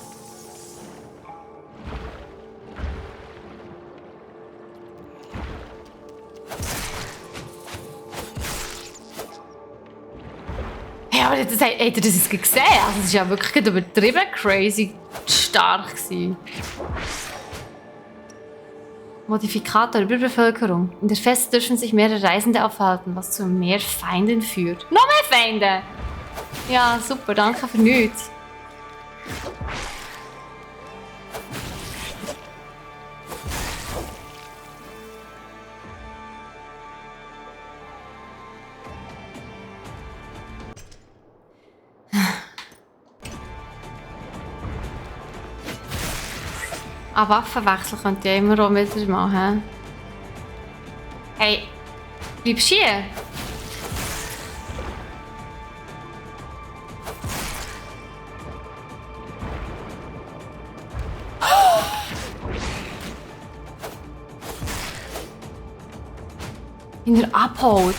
Ja, aber das, habt ihr das jetzt gesehen? Also, das war ja wirklich übertrieben crazy stark gewesen. Modifikator Überbevölkerung. In der Feste dürfen sich mehrere Reisende aufhalten, was zu mehr Feinden führt. Noch mehr Feinde! Ja, super, danke für nichts. Waffenwechsel könnt ihr immer auch wieder machen. Hey, bleibst du hier? Wenn er abhaut.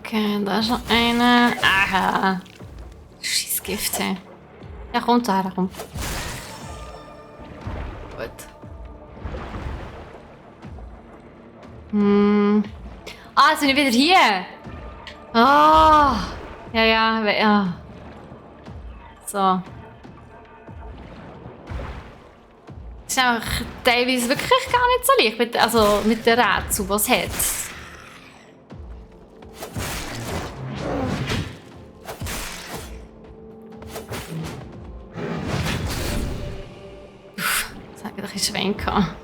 Okay, da ist noch eine. Aha. Schießgift. Ja, kommt da her, komm. Gut. Ah, sind wir wieder hier? Ah. Ja, ja, ja. So. Das ist einfach teilweise wirklich gar nicht so leicht. Mit den Rätseln, was es hat. Das ist ein Schwenker.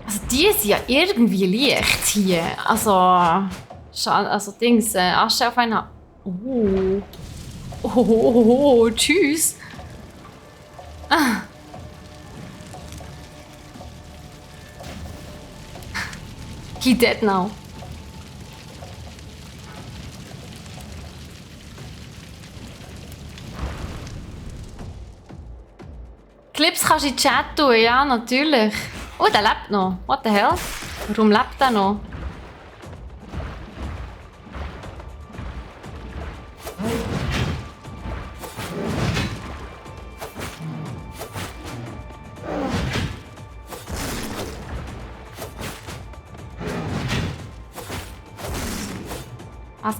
Also die sind ja irgendwie leicht hier. Also Dings, Asche auf einer... Oh, tschüss. Ah. He dead now. Clips kannst du in den Chat tun, ja, natürlich. Oh, der lebt noch. What the hell? Warum lebt der noch?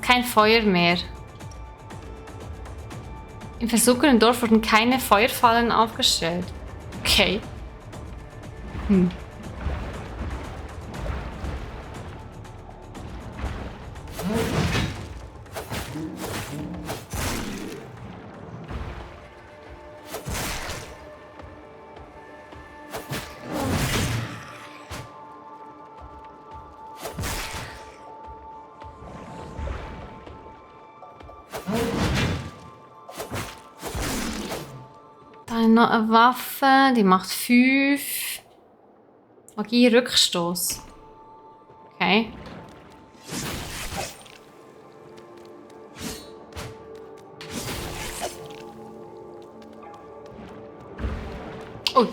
Kein Feuer mehr. Im versunkenen Dorf wurden keine Feuerfallen aufgestellt. Okay. Noch eine Waffe, die macht 5. Magie-Rückstoß. Okay. Ui.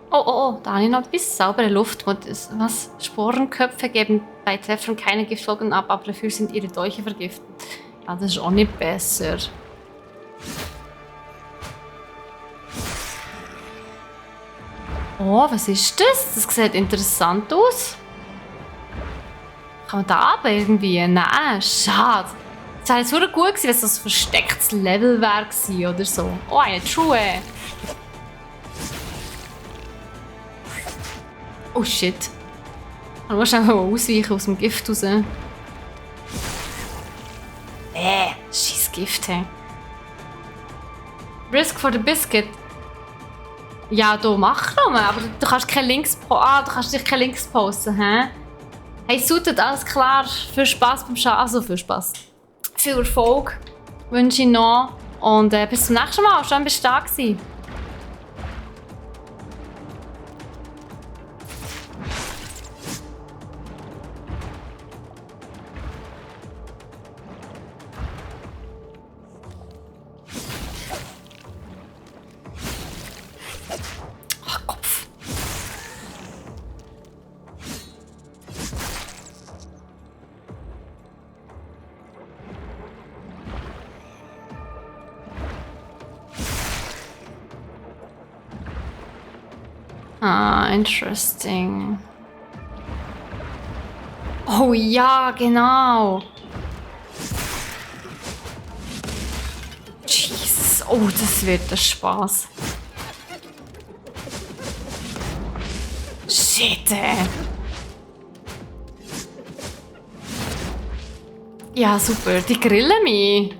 Oh, da habe ich noch etwas. Saubere Luft. Was? Sporenköpfe geben bei Treffern keine Giftfolgen ab, aber dafür sind ihre Dolche vergiftet. Ja, das ist auch nicht besser. Oh, was ist das? Das sieht interessant aus. Kann man da runter irgendwie? Nein, schade. Es wäre jetzt wirklich gut gewesen, wenn es so ein verstecktes Level wäre oder so. Oh, eine Truhe. Oh shit. Man muss einfach ausweichen aus dem Gift raus. Scheiß Gift, hey. Risk for the Biscuit. Ja, du mach nochmal, aber du kannst kein Links du kannst dich kein Links posten, hä? Hey, Suited, alles klar. Viel Spaß beim Schauen. Also viel Spaß. Viel Erfolg wünsche ich noch. Und bis zum nächsten Mal. Schön, bist du da gewesen. Interesting. Oh ja, genau. Jesus, oh, das wird ein Spaß. Shit, ey. Ja, super, die grillen mich.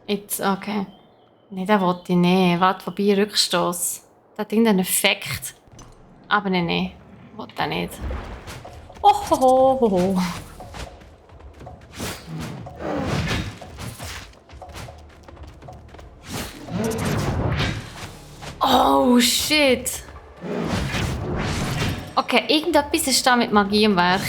Jetzt, okay. Nein, den wollte ich nicht. Warte, vorbei, Rückstoß. Der hat irgendeinen Effekt. Aber nein, wollte ich nicht. Oh, ho, ho, ho, ho. Oh, shit. Okay, irgendetwas ist da mit Magie im Werk.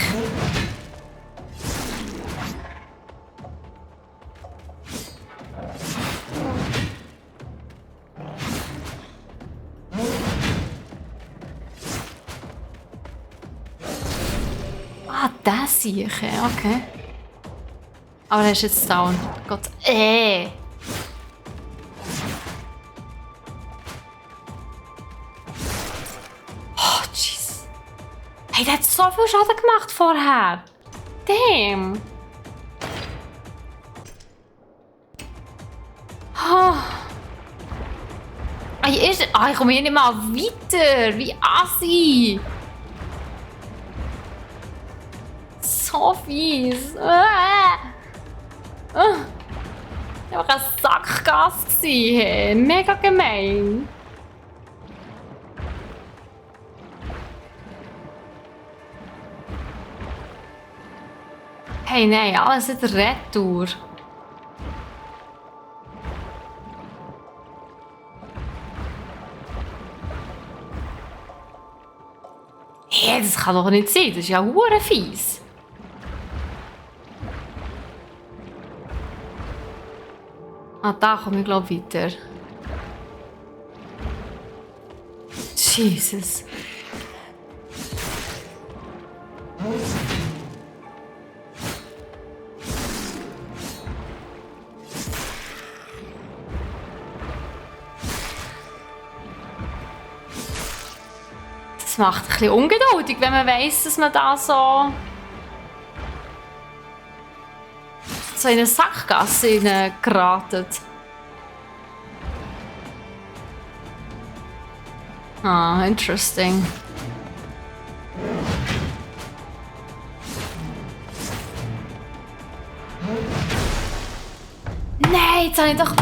Das sehe ich, okay. Aber er ist jetzt down. Gott, Oh, jeez. Hey, der hat so viel Schaden gemacht vorher. Damn. Ich komme hier nicht mal weiter. Wie assi. So fies. Das war ein Sackgas. Hey. Mega gemein. Hey, nein, alles in der Retour. Hey, das kann doch nicht sein. Das ist ja hure fies. Ah, da komme ich glaube weiter. Jesus. Das macht ein bisschen ungeduldig, wenn man weiss, dass man da so in eine Sackgasse geraten. Ah, interesting. Nein, jetzt habe ich doch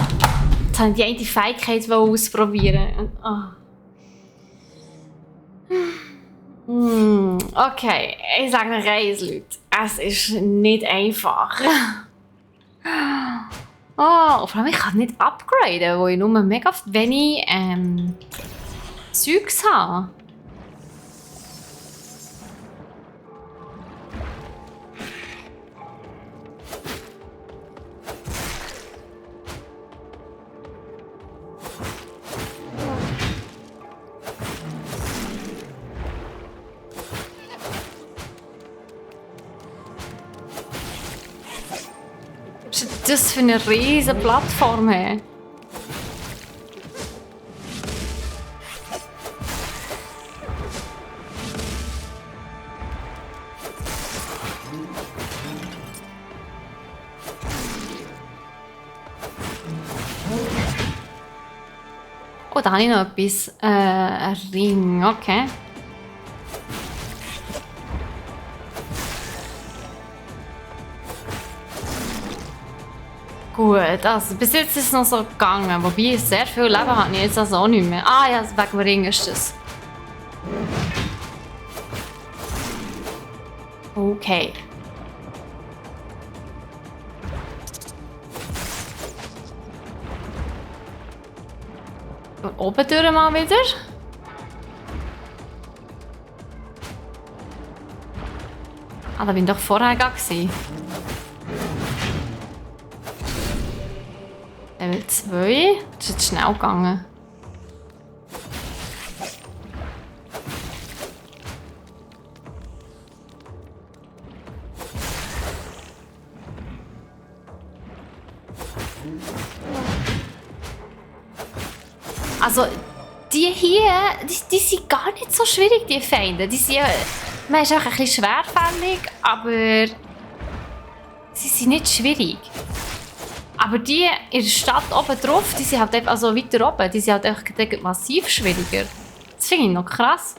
die eine Fähigkeit ausprobieren. Okay, ich sage noch eins, Leute. Es ist nicht einfach. Oh, vor allem ich kann nicht upgraden, weil ich nur mega wenig Zeugs habe. Was ist das für eine riesige Plattform? Hey? Oh, da habe ich noch etwas. Ein Ring, okay. Gut, also bis jetzt ist es noch so gegangen. Wobei, sehr viel Leben habe ich jetzt also auch nicht mehr. Ah ja, wegen dem Ring ist das. Okay. Und oben durch mal wieder. Ah, da bin ich doch vorher gewesen. Level 2. Das ist jetzt schnell gegangen. Also, die hier, die sind gar nicht so schwierig, die Feinde. Die sind, man ist auch ein bisschen schwerfällig, aber sie sind nicht schwierig. Aber die in der Stadt oben drauf, die sind halt einfach, also weiter oben, die sind halt einfach massiv schwieriger. Das finde ich noch krass.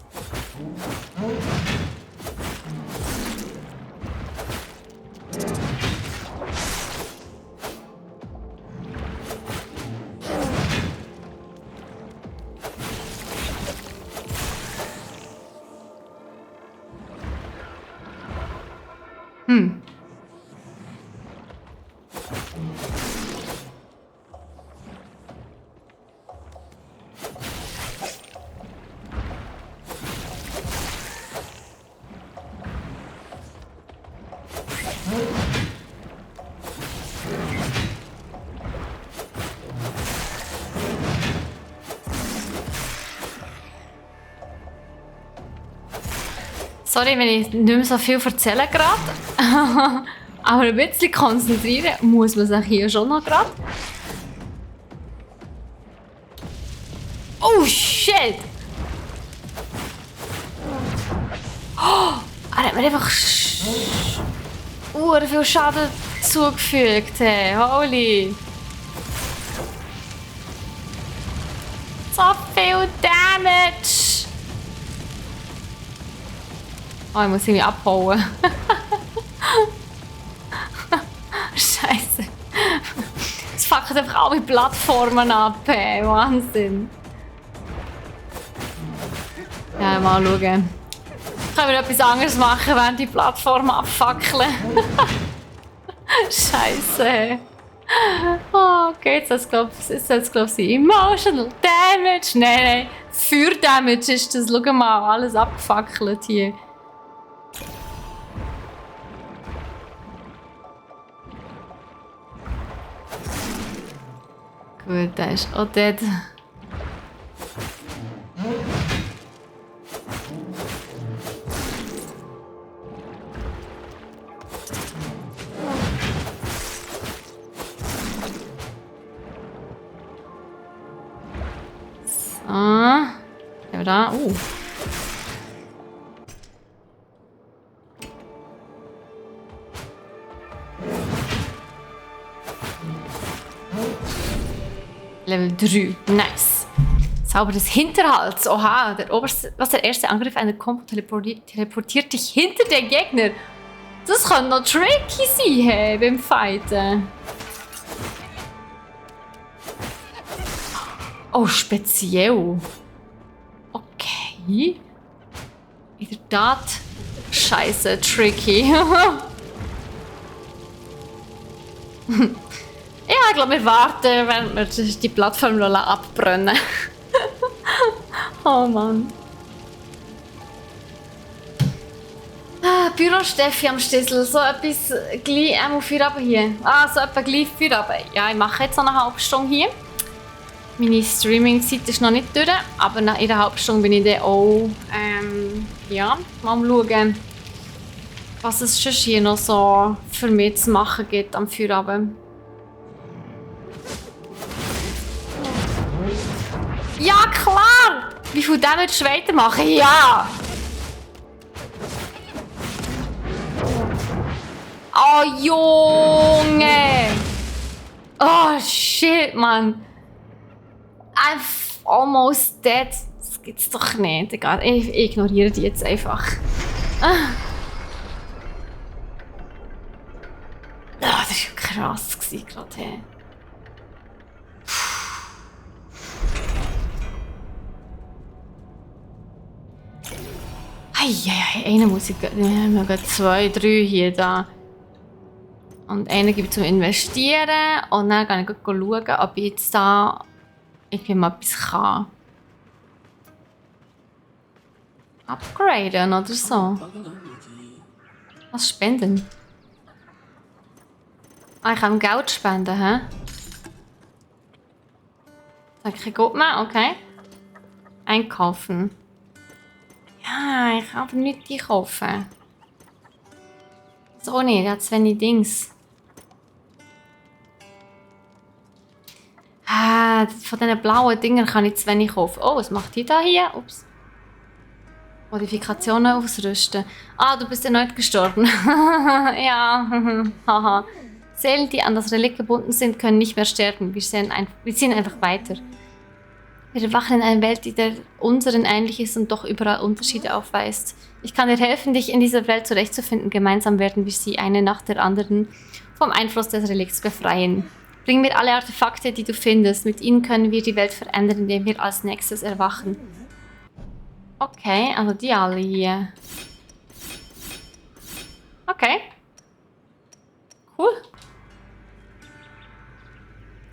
Sorry, wenn ich nicht mehr so viel erzähle gerade. Aber ein bisschen konzentrieren muss man sich hier schon noch gerade. Oh shit! Oh, er hat mir einfach viel Schaden zugefügt. Hey. Holy! So viel Damage! Oh, ich muss irgendwie abhauen. Scheiße. Es fuckt einfach alle Plattformen ab. Hey. Wahnsinn. Ja, mal schauen. Können wir etwas anderes machen, während die Plattformen abfackeln? Scheiße. Oh, okay, jetzt soll es, glaube ich, Emotional Damage. Nein, Fire Damage ist das. Schau mal, alles abgefackelt hier. Gut, der ist auch dead. Ja, da. Level 3. Nice. Zauber des Hinterhalts. Oha, der erste Angriff einer Combo teleportiert dich hinter den Gegner. Das kann noch tricky sein, hey, beim Fighten. Oh, speziell. Okay. In der Tat, scheiße tricky. Ja, ich glaube, wir warten, wenn wir die Plattform abbrennen. Oh Mann. Büro Steffi am Stissel, so etwas gleich für runter hier. So etwas gleich für runter. Ja, ich mache jetzt noch eine halbe Stunde hier. Meine Streaming-Zeit ist noch nicht durch, aber nach einer halben Stunde bin ich dann auch ja, mal schauen, was es schon hier noch so für mich zu machen gibt am Feierabend. Ja, klar! Wie viel Damage weitermachen? Ja! Oh, Junge! Oh, shit, Mann! I'm almost dead. Das gibt's doch nicht. Egal, ich ignoriere die jetzt einfach. Das war krass gerade. Eieiei, einen muss ich... Wir haben 2, 3 hier da. Und einen gibt es zum Investieren. Und dann kann ich schauen, ob ich jetzt da irgendwie mal etwas kann. Upgraden oder so. Was spenden? Ich kann Geld spenden, hä? Sag ich gut mehr? Okay. Einkaufen. Ja, ich kann aber nichts einkaufen. So nicht, er hat zu wenig Dings. Von diesen blauen Dingen kann ich zu wenig kaufen. Oh, was macht die da hier? Ups. Modifikationen ausrüsten. Du bist erneut gestorben. Ja, haha. Seelen, die an das Relikt gebunden sind, können nicht mehr sterben. Wir ziehen einfach weiter. Wir erwachen in einer Welt, die der unseren ähnlich ist und doch überall Unterschiede aufweist. Ich kann dir helfen, dich in dieser Welt zurechtzufinden. Gemeinsam werden wir sie eine nach der anderen vom Einfluss des Relikts befreien. Bring mir alle Artefakte, die du findest. Mit ihnen können wir die Welt verändern, indem wir als nächstes erwachen. Okay, also die alle hier. Okay. Cool.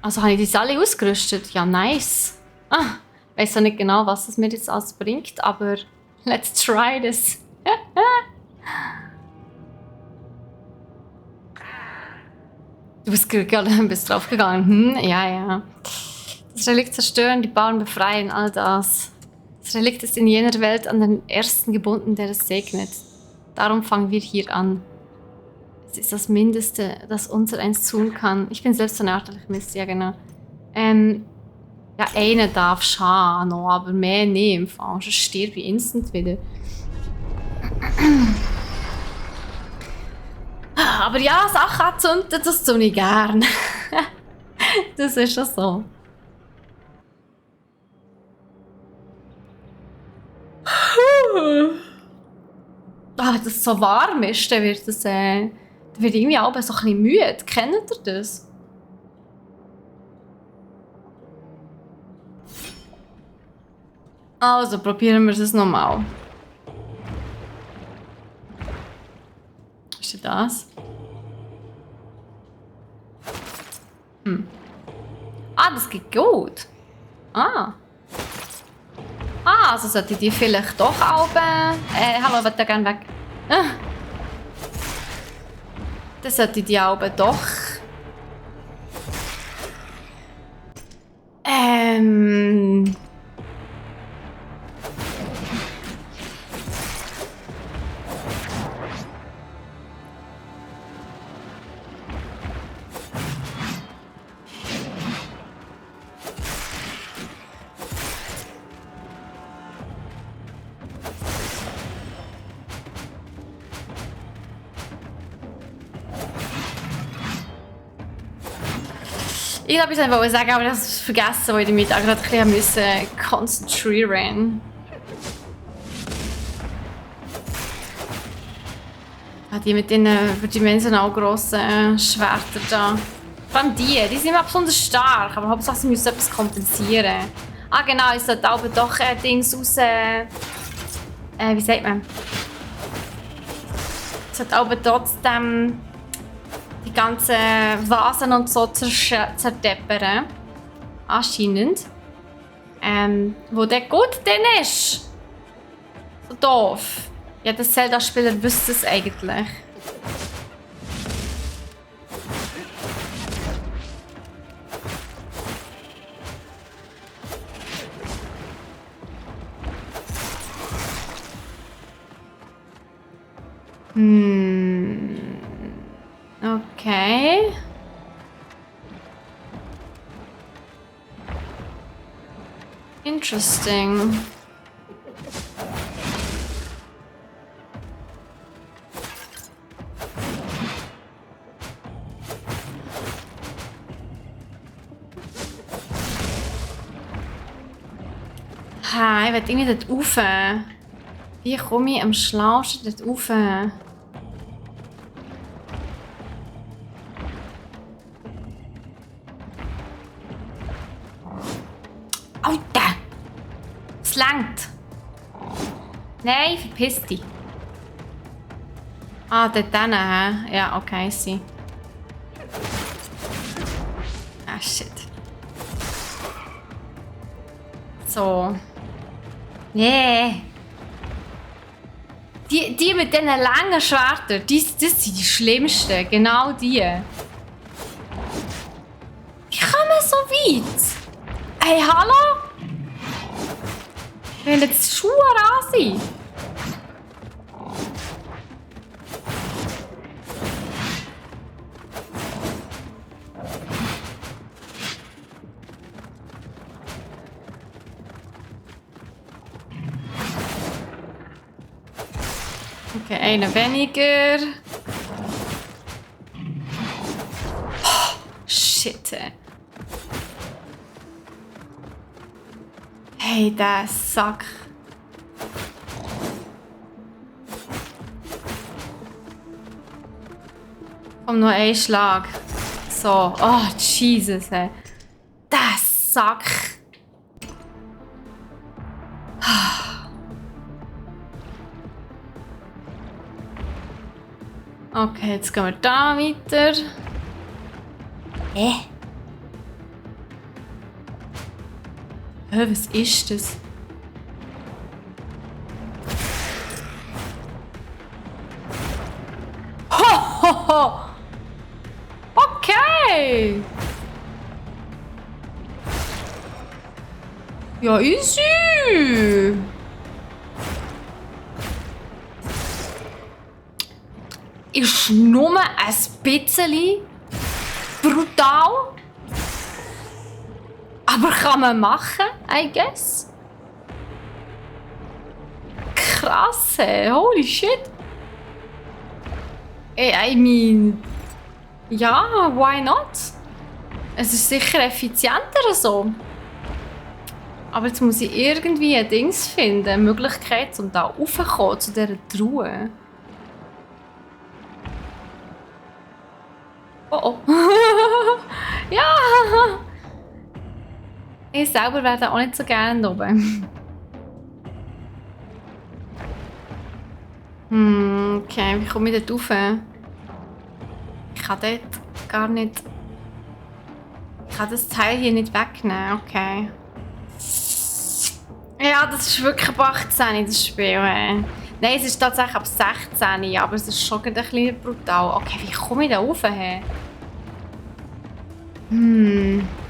Also habe ich die alle ausgerüstet? Ja, nice. Ich weiß auch nicht genau, was es mir jetzt alles bringt, aber let's try this. Du bist draufgegangen. Ja. Das Relikt zerstören, die Bauern befreien, all das. Das Relikt ist in jener Welt an den Ersten gebunden, der es segnet. Darum fangen wir hier an. Es ist das Mindeste, das unser eins tun kann. Ich bin selbst so eine Art Alchemist, ja genau. Ja, einer darf schauen, aber mehr nicht im Fall. Sonst stirbe ich instant wieder. Aber ja, Sachen anzünden, das tue ich gern. Das ist schon so. Dass es so warm ist, dann wird es wird irgendwie auch so ein bisschen müde. Kennt ihr das? Also probieren wir es nochmal. Ist das? Ah, das geht gut. Ah. Ah, also sollte ich die vielleicht doch auch... hallo, wollt ihr gerne weg? Ah. Dann sollte ich die auch doch... Ich glaube, ich wollte sagen, aber das ist vergessen, weil ich mich da gerade ein bisschen konzentrieren musste. Die mit den überdimensional grossen Schwertern da. Vor allem die sind immer besonders stark, aber Hauptsache sie müssen etwas kompensieren. Ah genau, ich sollte aber doch Dings raus... wie sagt man? Ich sollte aber trotzdem... die ganzen Vasen und so zerdeppern. Anscheinend. Wo der gut denn ist. So doof. Ja, der Zelda-Spieler wüsste es eigentlich. Okay. Interesting. Ha, ich will irgendwie dort rauf. Wie komme ich am schlausten dort rauf? Alter! Es langt! Nein, verpiss dich! Ah, dort hinten, hä? Ja, okay, sie. Ah, shit. So. Nee. Die mit diesen langen Schwertern, das sind die schlimmsten. Genau die. Wie kommen so weit? Hey, hallo? Wenn jetzt die Schuhe an sind. Okay, einer weniger. Oh, shit. Hey, der Sack. Komm, nur ein Schlag. So. Oh, Jesus, ey. Der Sack. Okay, jetzt gehen wir da weiter. Was ist das? Ho, ho, ho. Okay. Ja, easy. Ist nur ein bisschen brutal. Aber kann man machen, I guess. Krass, hey. Holy shit. I mean... Ja, why not? Es ist sicher effizienter so. Aber jetzt muss ich irgendwie ein Dings finden, eine Möglichkeit, um da raufzukommen zu dieser Truhe. Oh oh. Ja! Ich selber wäre auch nicht so gerne da oben. Okay, wie komme ich dort rauf? Ich kann dort gar nicht... kann das Teil hier nicht wegnehmen, okay. Ja, das ist wirklich ab 18, das Spiel. Nein, es ist tatsächlich ab 16, aber es ist schon ein bisschen brutal. Okay, wie komme ich da rauf?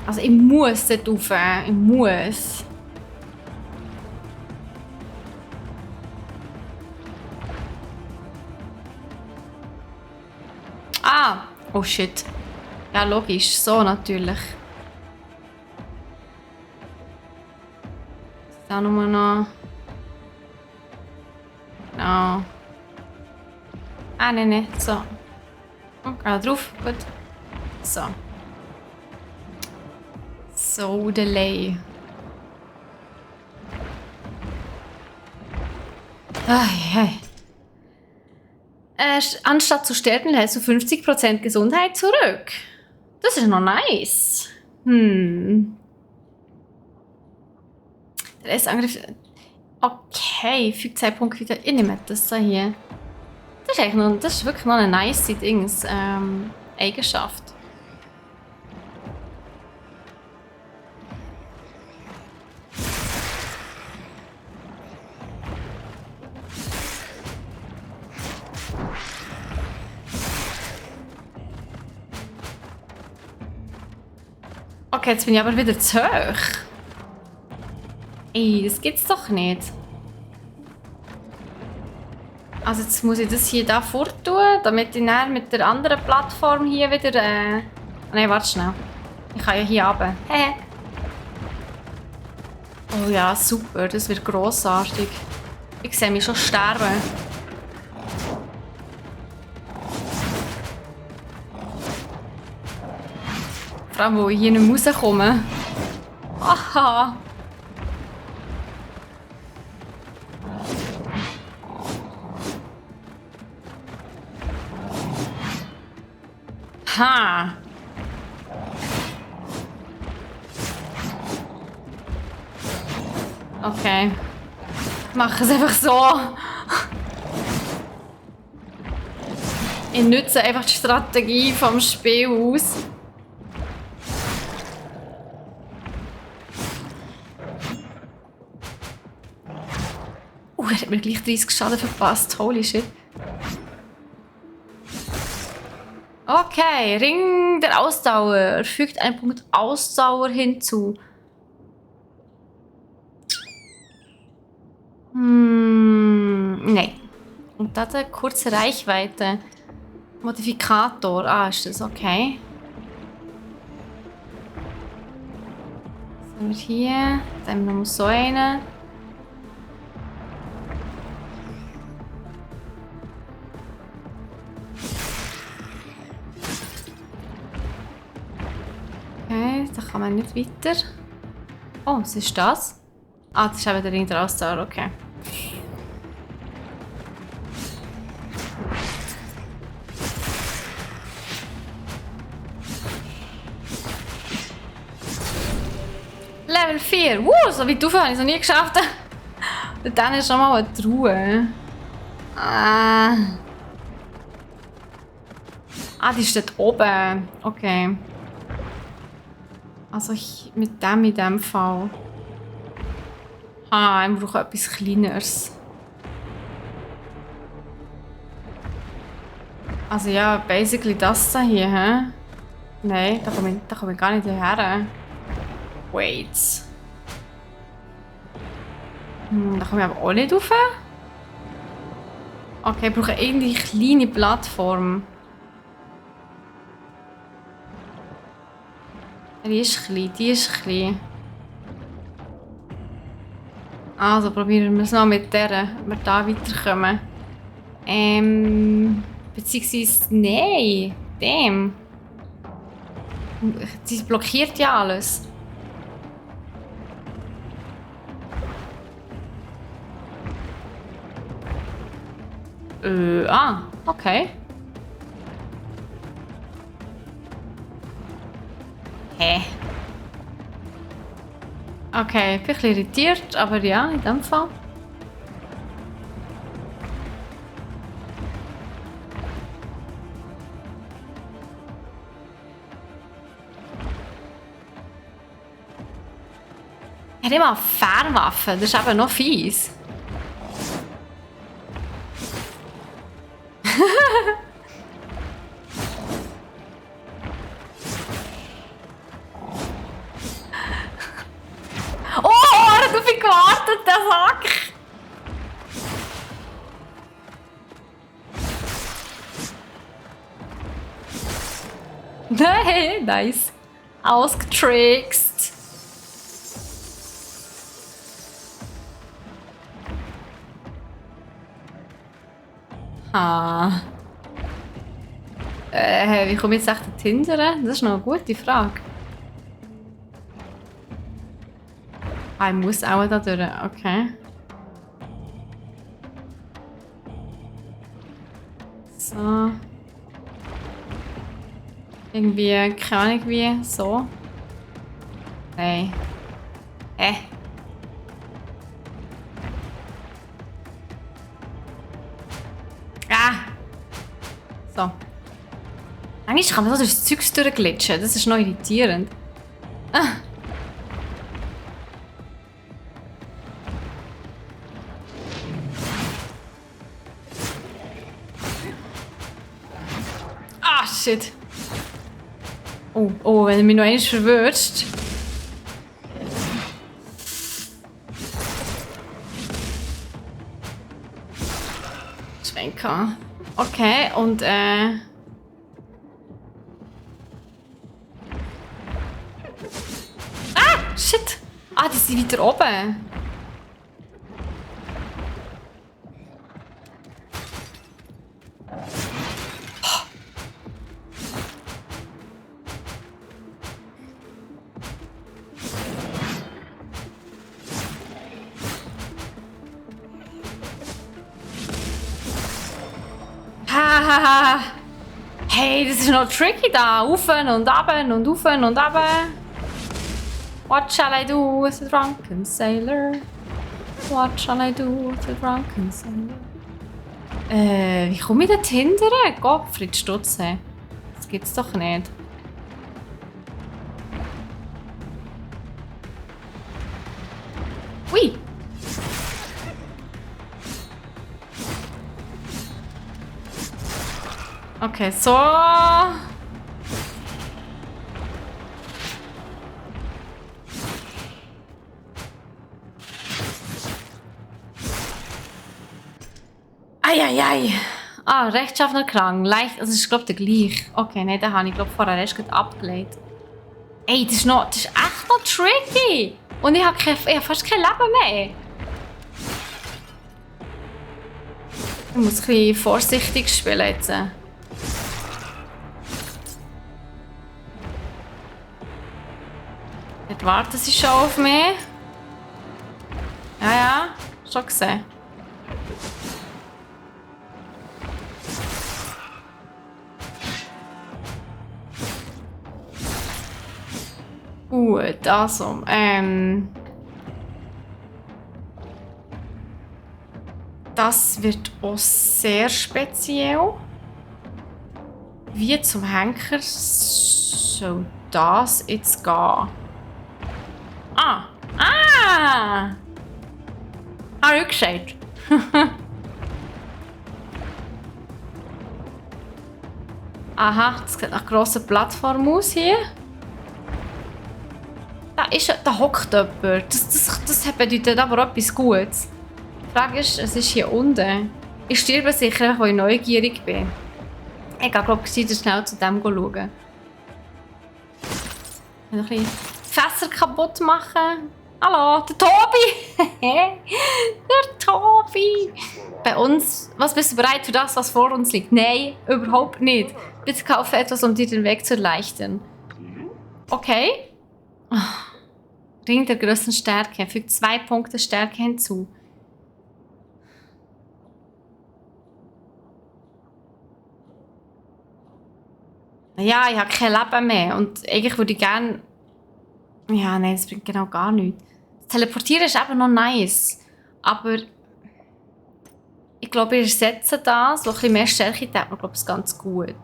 Also ich muss dort rauf. Ich muss. Ah! Oh shit. Ja, logisch. So natürlich. Da nur noch. No. Ah, nein. So. Okay, drauf. Gut. So. So, Delay. Hey. Anstatt zu sterben, hältst du 50% Gesundheit zurück. Das ist noch nice. Der erste Angriff. Okay, fügt 2 Punkte wieder. Ich nehme das da hier. Das ist, eigentlich noch, das ist wirklich noch eine nice Dings, Eigenschaft. Okay, jetzt bin ich aber wieder zu hoch. Ey, das gibt's doch nicht. Also jetzt muss ich das hier da vortun, damit ich dann mit der anderen Plattform hier wieder... Nein, warte schnell. Ich kann ja hier runter. Oh ja, super. Das wird grossartig. Ich sehe mich schon sterben. Vor allem, wo ich hier nicht rauskomme. Aha. Ha. Okay. Ich mache es einfach so. Ich nutze einfach die Strategie vom Spiel aus. Er hat mir gleich 30 Schaden verpasst. Holy shit. Okay, Ring der Ausdauer. Fügt einen Punkt Ausdauer hinzu. Nein. Und das hat eine kurze Reichweite. Modifikator. Ah, ist das okay. Was haben wir hier? Dann haben wir noch so einen. Okay, da kann man nicht weiter. Oh, was ist das? Ah, das ist eben der Ring der Ausdauer, okay. Level 4! So weit rauf habe ich es noch nie geschafft. Und dann ist schon mal eine Truhe. Ah, die ist dort oben. Okay. Also mit dem in dem Fall. Ich brauche etwas Kleineres. Also ja, basically das da hier, hä? Nein, da komme ich gar nicht hierher. Wait. Da komme ich aber auch nicht rauf. Okay, ich brauche irgendwie eine kleine Plattform. Die ist klein, die ist klein. Also probieren wir es noch mit der, ob wir da weiterkommen. Beziehungsweise, nein, dem. Sie blockiert ja alles. Okay. Hä? Okay, ich bin ein bisschen irritiert, aber ja, in dem Fall. Er hat immer Fernwaffen, das ist eben noch fies. Oh, er hat auf ihn gewartet, der Sack! Nein, nice. Ausgetrickst. Ah. Wie komme ich jetzt echt hindern? Das ist noch eine gute Frage. Ah, ich muss auch da durch. Okay. So. Irgendwie, keine Ahnung wie, so. Nein. Ah! So. Eigentlich kann man so durchs Zeugs durchglitschen. Das ist noch irritierend. Ah! Ah, shit. Oh, wenn du mich noch einmal verwirrst. Schwenker. Okay, und Ah, shit. Ah, die sind weiter oben. Hahaha. Hey, das ist noch tricky da. Auf und ab und auf und ab. What shall I do with a drunken sailor? What shall I do with a drunken sailor? Wie komme ich dort hinten? Gottfried Stutze. Das gibt's doch nicht. Ui! Okay, so. Eieiei. Ah, rechtschaffener Klang. Leicht, also ich glaube der gleich. Okay, nein, den habe ich glaube vorher erst gerade abgelegt. Ey, das ist echt noch tricky. Und ich habe fast kein Leben mehr. Ich muss ein bisschen vorsichtig spielen jetzt. Jetzt warten sie schon auf mich. Ja, schon gesehen. Gut, also, das wird auch sehr speziell. Wie zum Henker soll das jetzt gehen? Ah! Habe ich gesagt. Aha, das sieht nach grosser Plattform aus hier. Da hockt jemand. Das bedeutet aber etwas Gutes. Die Frage ist, es ist hier unten. Ich sterbe sicher, weil ich neugierig bin. Ich glaube, ich sollte schnell zu dem schauen. Ein bisschen Fässer kaputt machen. Hallo, der Tobi! Der Tobi! Bei uns, was bist du bereit für das, was vor uns liegt? Nein, überhaupt nicht. Bitte kaufe etwas, um dir den Weg zu erleichtern. Okay. Ring der größten Stärke. Fügt 2 Punkte Stärke hinzu. Ja, ich habe kein Leben mehr. Und eigentlich würde ich gerne... Ja, nein, das bringt genau gar nichts. Das Teleportieren ist eben noch nice. Aber... Ich glaube, ich ersetze das. So ein bisschen mehr Stärke tut mir, glaube ich, ganz gut.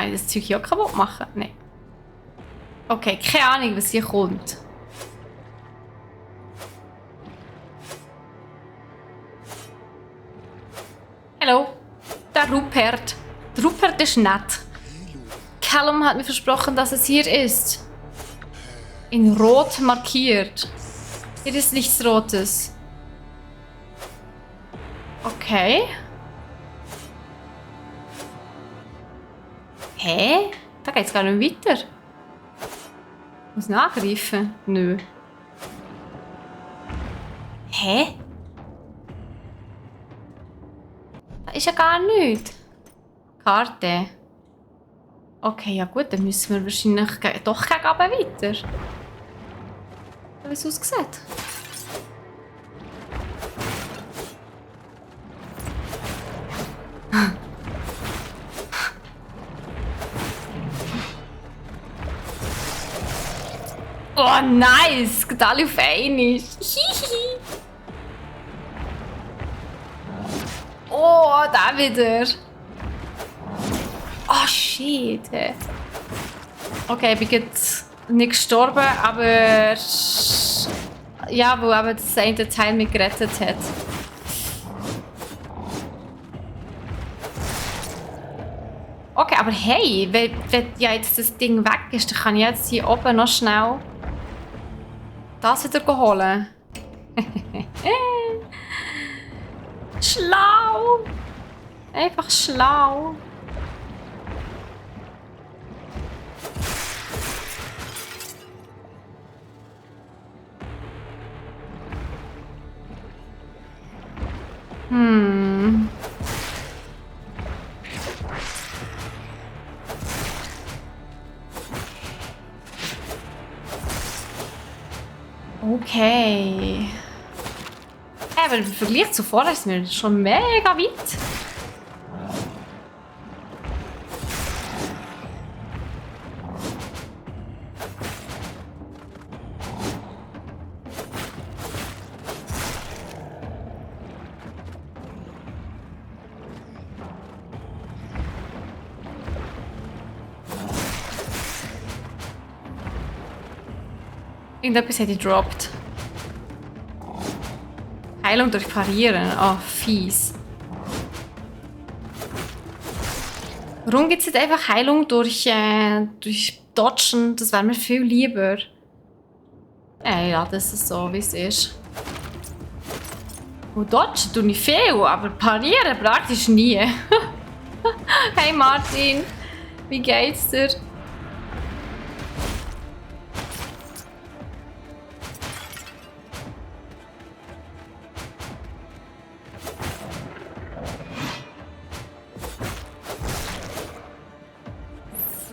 Kann ich das Zeug hier auch kaputt machen? Nein. Okay, keine Ahnung, was hier kommt. Hallo, der Rupert. Der Rupert ist nett. Callum hat mir versprochen, dass es hier ist. In Rot markiert. Hier ist nichts Rotes. Okay. Hä? Da geht's gar nicht weiter. Muss nachgreifen? Nö. Hä? Da ist ja gar nichts. Karte. Okay, ja gut, dann müssen wir wahrscheinlich doch gegen oben weiter. Wie es aussieht. Oh, nice! Geht alle auf einmal. Oh, da wieder. Oh, shit. Okay, ich bin jetzt nicht gestorben, aber... Ja, wo aber das eine Teil mich gerettet hat. Okay, aber hey, wenn ja jetzt das Ding weg ist, dann kann ich jetzt hier oben noch schnell das wieder holen. Schlau! Einfach schlau. Okay. Aber im Vergleich zu vorher ist mir schon mega weit. Irgendetwas hätte ich gedroppt. Heilung durch Parieren. Oh, fies. Warum gibt es nicht einfach Heilung durch Dodgen? Das wäre mir viel lieber. Ja, das ist so, wie es ist. Und Dodgen tue ich viel, aber Parieren praktisch nie. Hey Martin, wie geht's dir?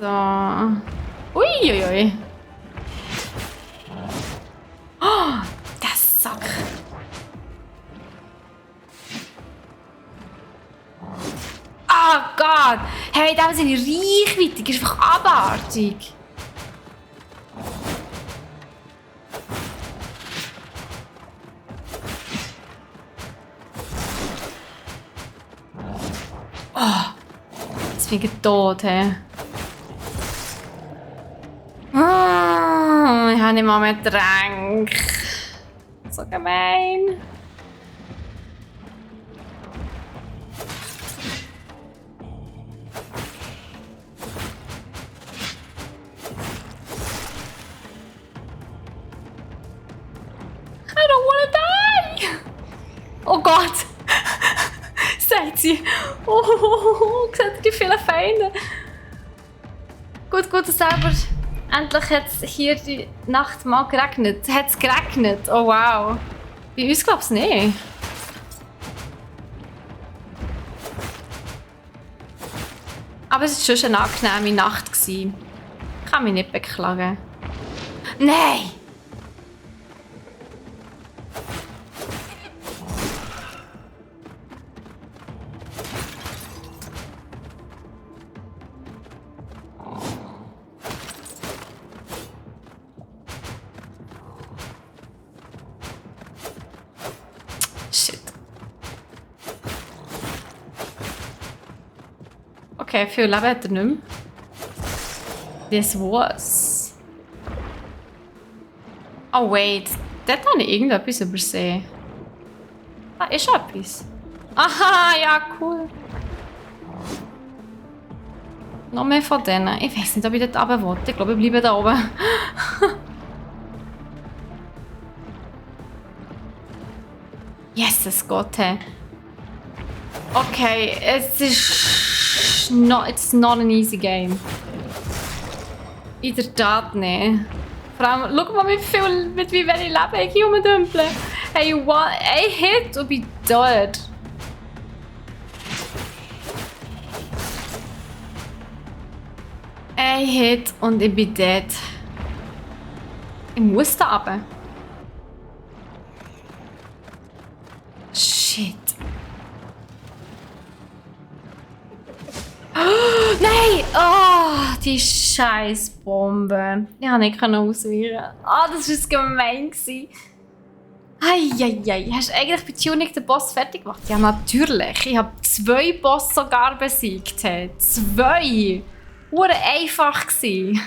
So. Uiuiui. Oh, der Sack. Oh Gott. Hey, da sind reichweitig. Das ist einfach abartig. Oh. Jetzt bin ich tot, hey. Ich habe nicht mal mehr Trank. So gemein. I don't wanna die! Oh Gott! Sagt sie. Oh, seht ihr die vielen Feinde? Gut, selber. Endlich hat es hier die Nacht mal geregnet. Hat es geregnet? Oh wow. Bei uns glaube ich nicht. Aber es war schon eine angenehme Nacht. Ich kann mich nicht beklagen. Nein! Okay, viel Leben hat er nicht mehr. Das war's. Oh wait, dort habe ich irgendetwas übersehen. Da ist etwas. Aha, ja, cool. Noch mehr von denen. Ich weiß nicht, ob ich dort runter will. Ich glaube, ich bleibe da oben. Yes, es geht. Hey. Okay, es ist... It's not an easy game. In der Tat nicht. Vor allem, schau mal, mit wie wenig Leben ich hier rumdümpel. Hey, ein Hit und bin tot. Ein Hit und ich bin dead. Ich muss da runter. Shit. Oh, nein! Oh, die scheiß Bombe. Ich konnte nicht ausweichen. Ah, das war gemein. Eieiei. Hast du eigentlich bei Tunic den Boss fertig gemacht? Ja, natürlich. Ich habe 2 Boss sogar besiegt. 2! Hure einfach gsi.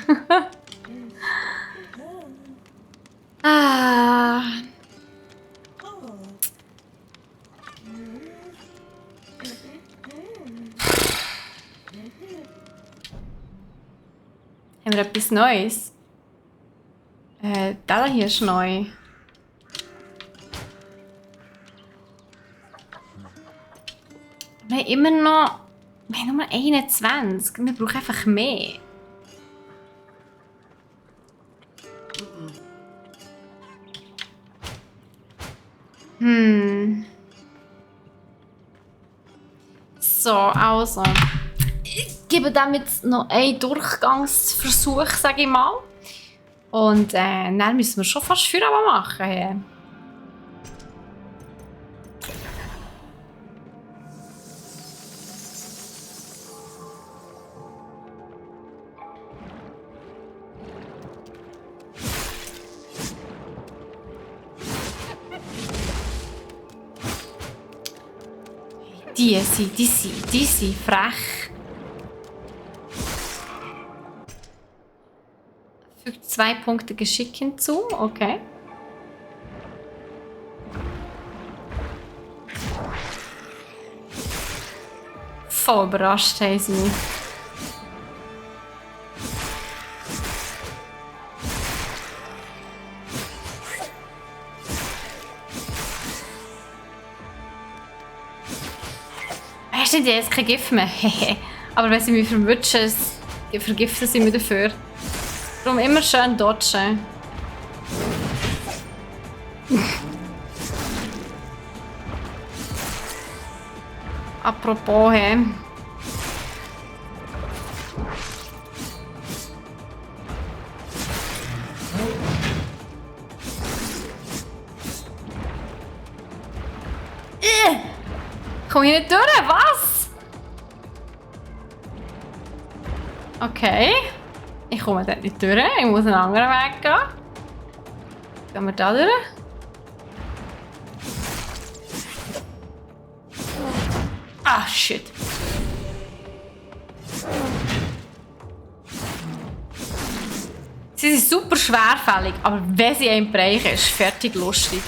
Ah. Haben wir etwas Neues? Der hier ist neu. Wir haben immer noch... Wir haben nur 21. Wir brauchen einfach mehr. So, also. Ich gebe dem jetzt noch einen Durchgangsversuch, sage ich mal. Und dann müssen wir schon fast Feierabend machen. Ja. Die sind frech. Fügt 2 Punkte Geschick hinzu, okay. Voll überrascht haben sie mich. Hast du jetzt kein Gift mehr? Aber wenn sie mich verwutschen, vergiften sie mich dafür. Darum immer schön dodgen. Apropos, hey. Komm hier nicht durch, was? Okay. Ich komme dort nicht durch, ich muss einen anderen Weg gehen. Gehen wir da durch? Ah, shit. Sie sind super schwerfällig, aber wenn sie einen bereichen, ist fertig lustig.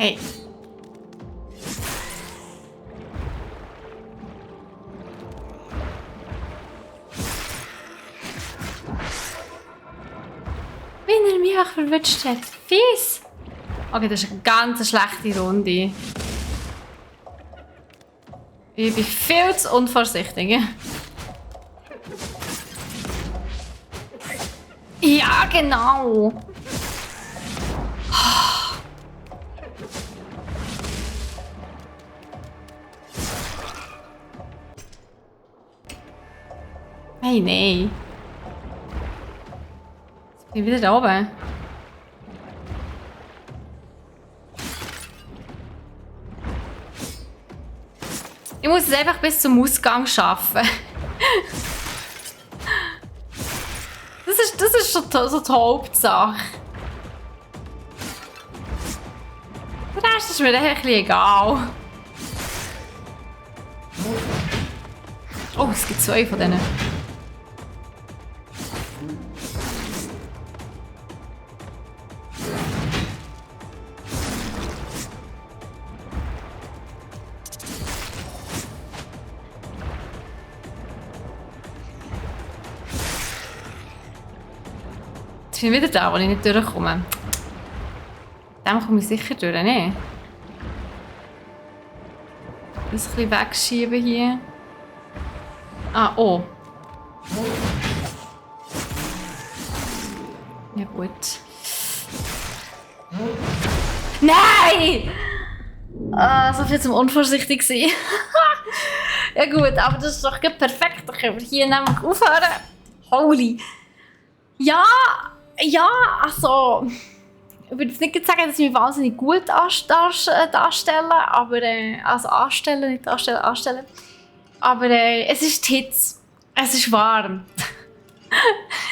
Hey. Wenn er mich auch verwünscht hat. Fies. Okay, das ist eine ganz schlechte Runde. Ich bin viel zu unvorsichtig. Ja, genau. Hey, nein. Bin wieder da oben. Ich muss es einfach bis zum Ausgang schaffen. Das ist schon so die Hauptsache. Der Rest ist mir dann ein bisschen egal. Oh, es gibt 2 von denen. Ich bin wieder da, wo ich nicht durchkomme. Dem komme ich sicher durch, ne? Das ein bisschen wegschieben hier. Ah, oh. Ja gut. Nein! Ah, so viel zum unvorsichtig sein. Ja gut, aber das ist doch perfekt. Dann können wir hier nämlich aufhören. Holy. Ja, also... Ich würde jetzt nicht sagen, dass ich mich wahnsinnig gut darstelle, aber... also anstellen, nicht darstellen, anstellen. Aber es ist die Hitze. Es ist warm.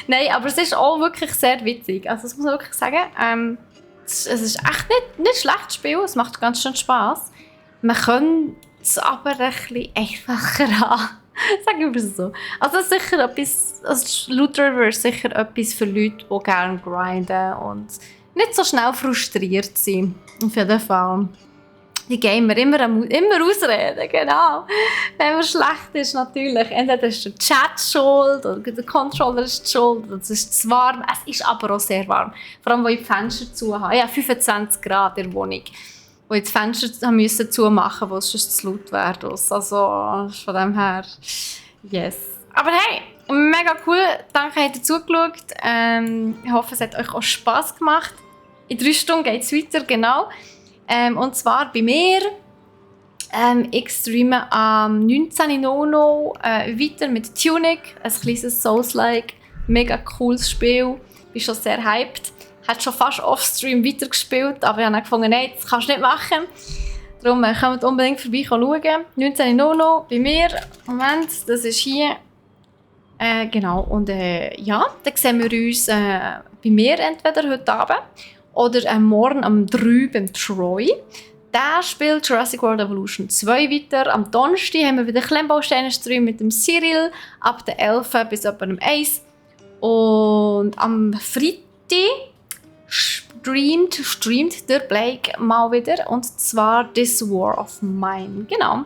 Nein, aber es ist auch wirklich sehr witzig. Also das muss man wirklich sagen. Es ist echt nicht schlechtes Spiel. Es macht ganz schön Spass. Man könnte es aber ein bisschen einfacher haben. Sagen wir es so. Also es ist sicher etwas, also Loot-River ist sicher etwas für Leute, die gerne grinden und nicht so schnell frustriert sind. Auf jeden Fall. Die Gamer immer ausreden, genau. Wenn man schlecht ist, natürlich. Entweder ist der Chat schuld oder der Controller ist schuld oder es ist zu warm. Es ist aber auch sehr warm. Vor allem, wo ich die Fenster zu habe. Ja, 25 Grad in der Wohnung. Wo ich die Fenster müssen zumachen, wo es sonst zu laut wäre. Also von dem her, yes. Aber hey, mega cool. Danke, dass ihr zugeschaut. Ich hoffe, es hat euch auch Spass gemacht. In 3 Stunden geht es weiter, genau. Und zwar bei mir. Ich streame am 19. Nono weiter mit Tunic. Ein kleines Souls-like. Mega cooles Spiel. Bin schon sehr hyped. Hat schon fast off-stream weitergespielt, aber ich habe dann gefunden, nein, das kannst du nicht machen. Darum kommt unbedingt vorbei schauen. 19. Nono bei mir. Moment, das ist hier. Genau, und ja, dann sehen wir uns bei mir entweder heute Abend oder morgen um 3 beim Troy. Der spielt Jurassic World Evolution 2 weiter. Am Donnerstag haben wir wieder Klemmbausteine-Stream mit dem Cyril ab der 11 bis etwa dem 1. Und am Freitag streamt der Blake mal wieder, und zwar This War of Mine. Genau,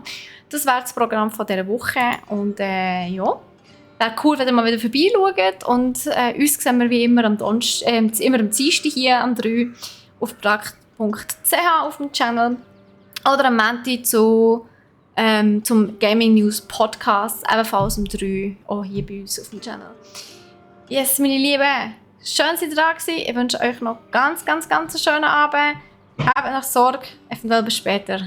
das wäre das Programm von dieser Woche. Und ja, wäre cool, wenn ihr mal wieder vorbeischaut. Und uns sehen wir wie immer am Dienstag hier am 3 auf prakt.ch auf dem Channel. Oder am Montag zum Gaming News Podcast, ebenfalls um 3, auch hier bei uns auf dem Channel. Yes, meine Lieben, schön, dass ihr da gewesen. Ich wünsche euch noch ganz einen schönen Abend. Habt noch Sorge, eventuell bis später.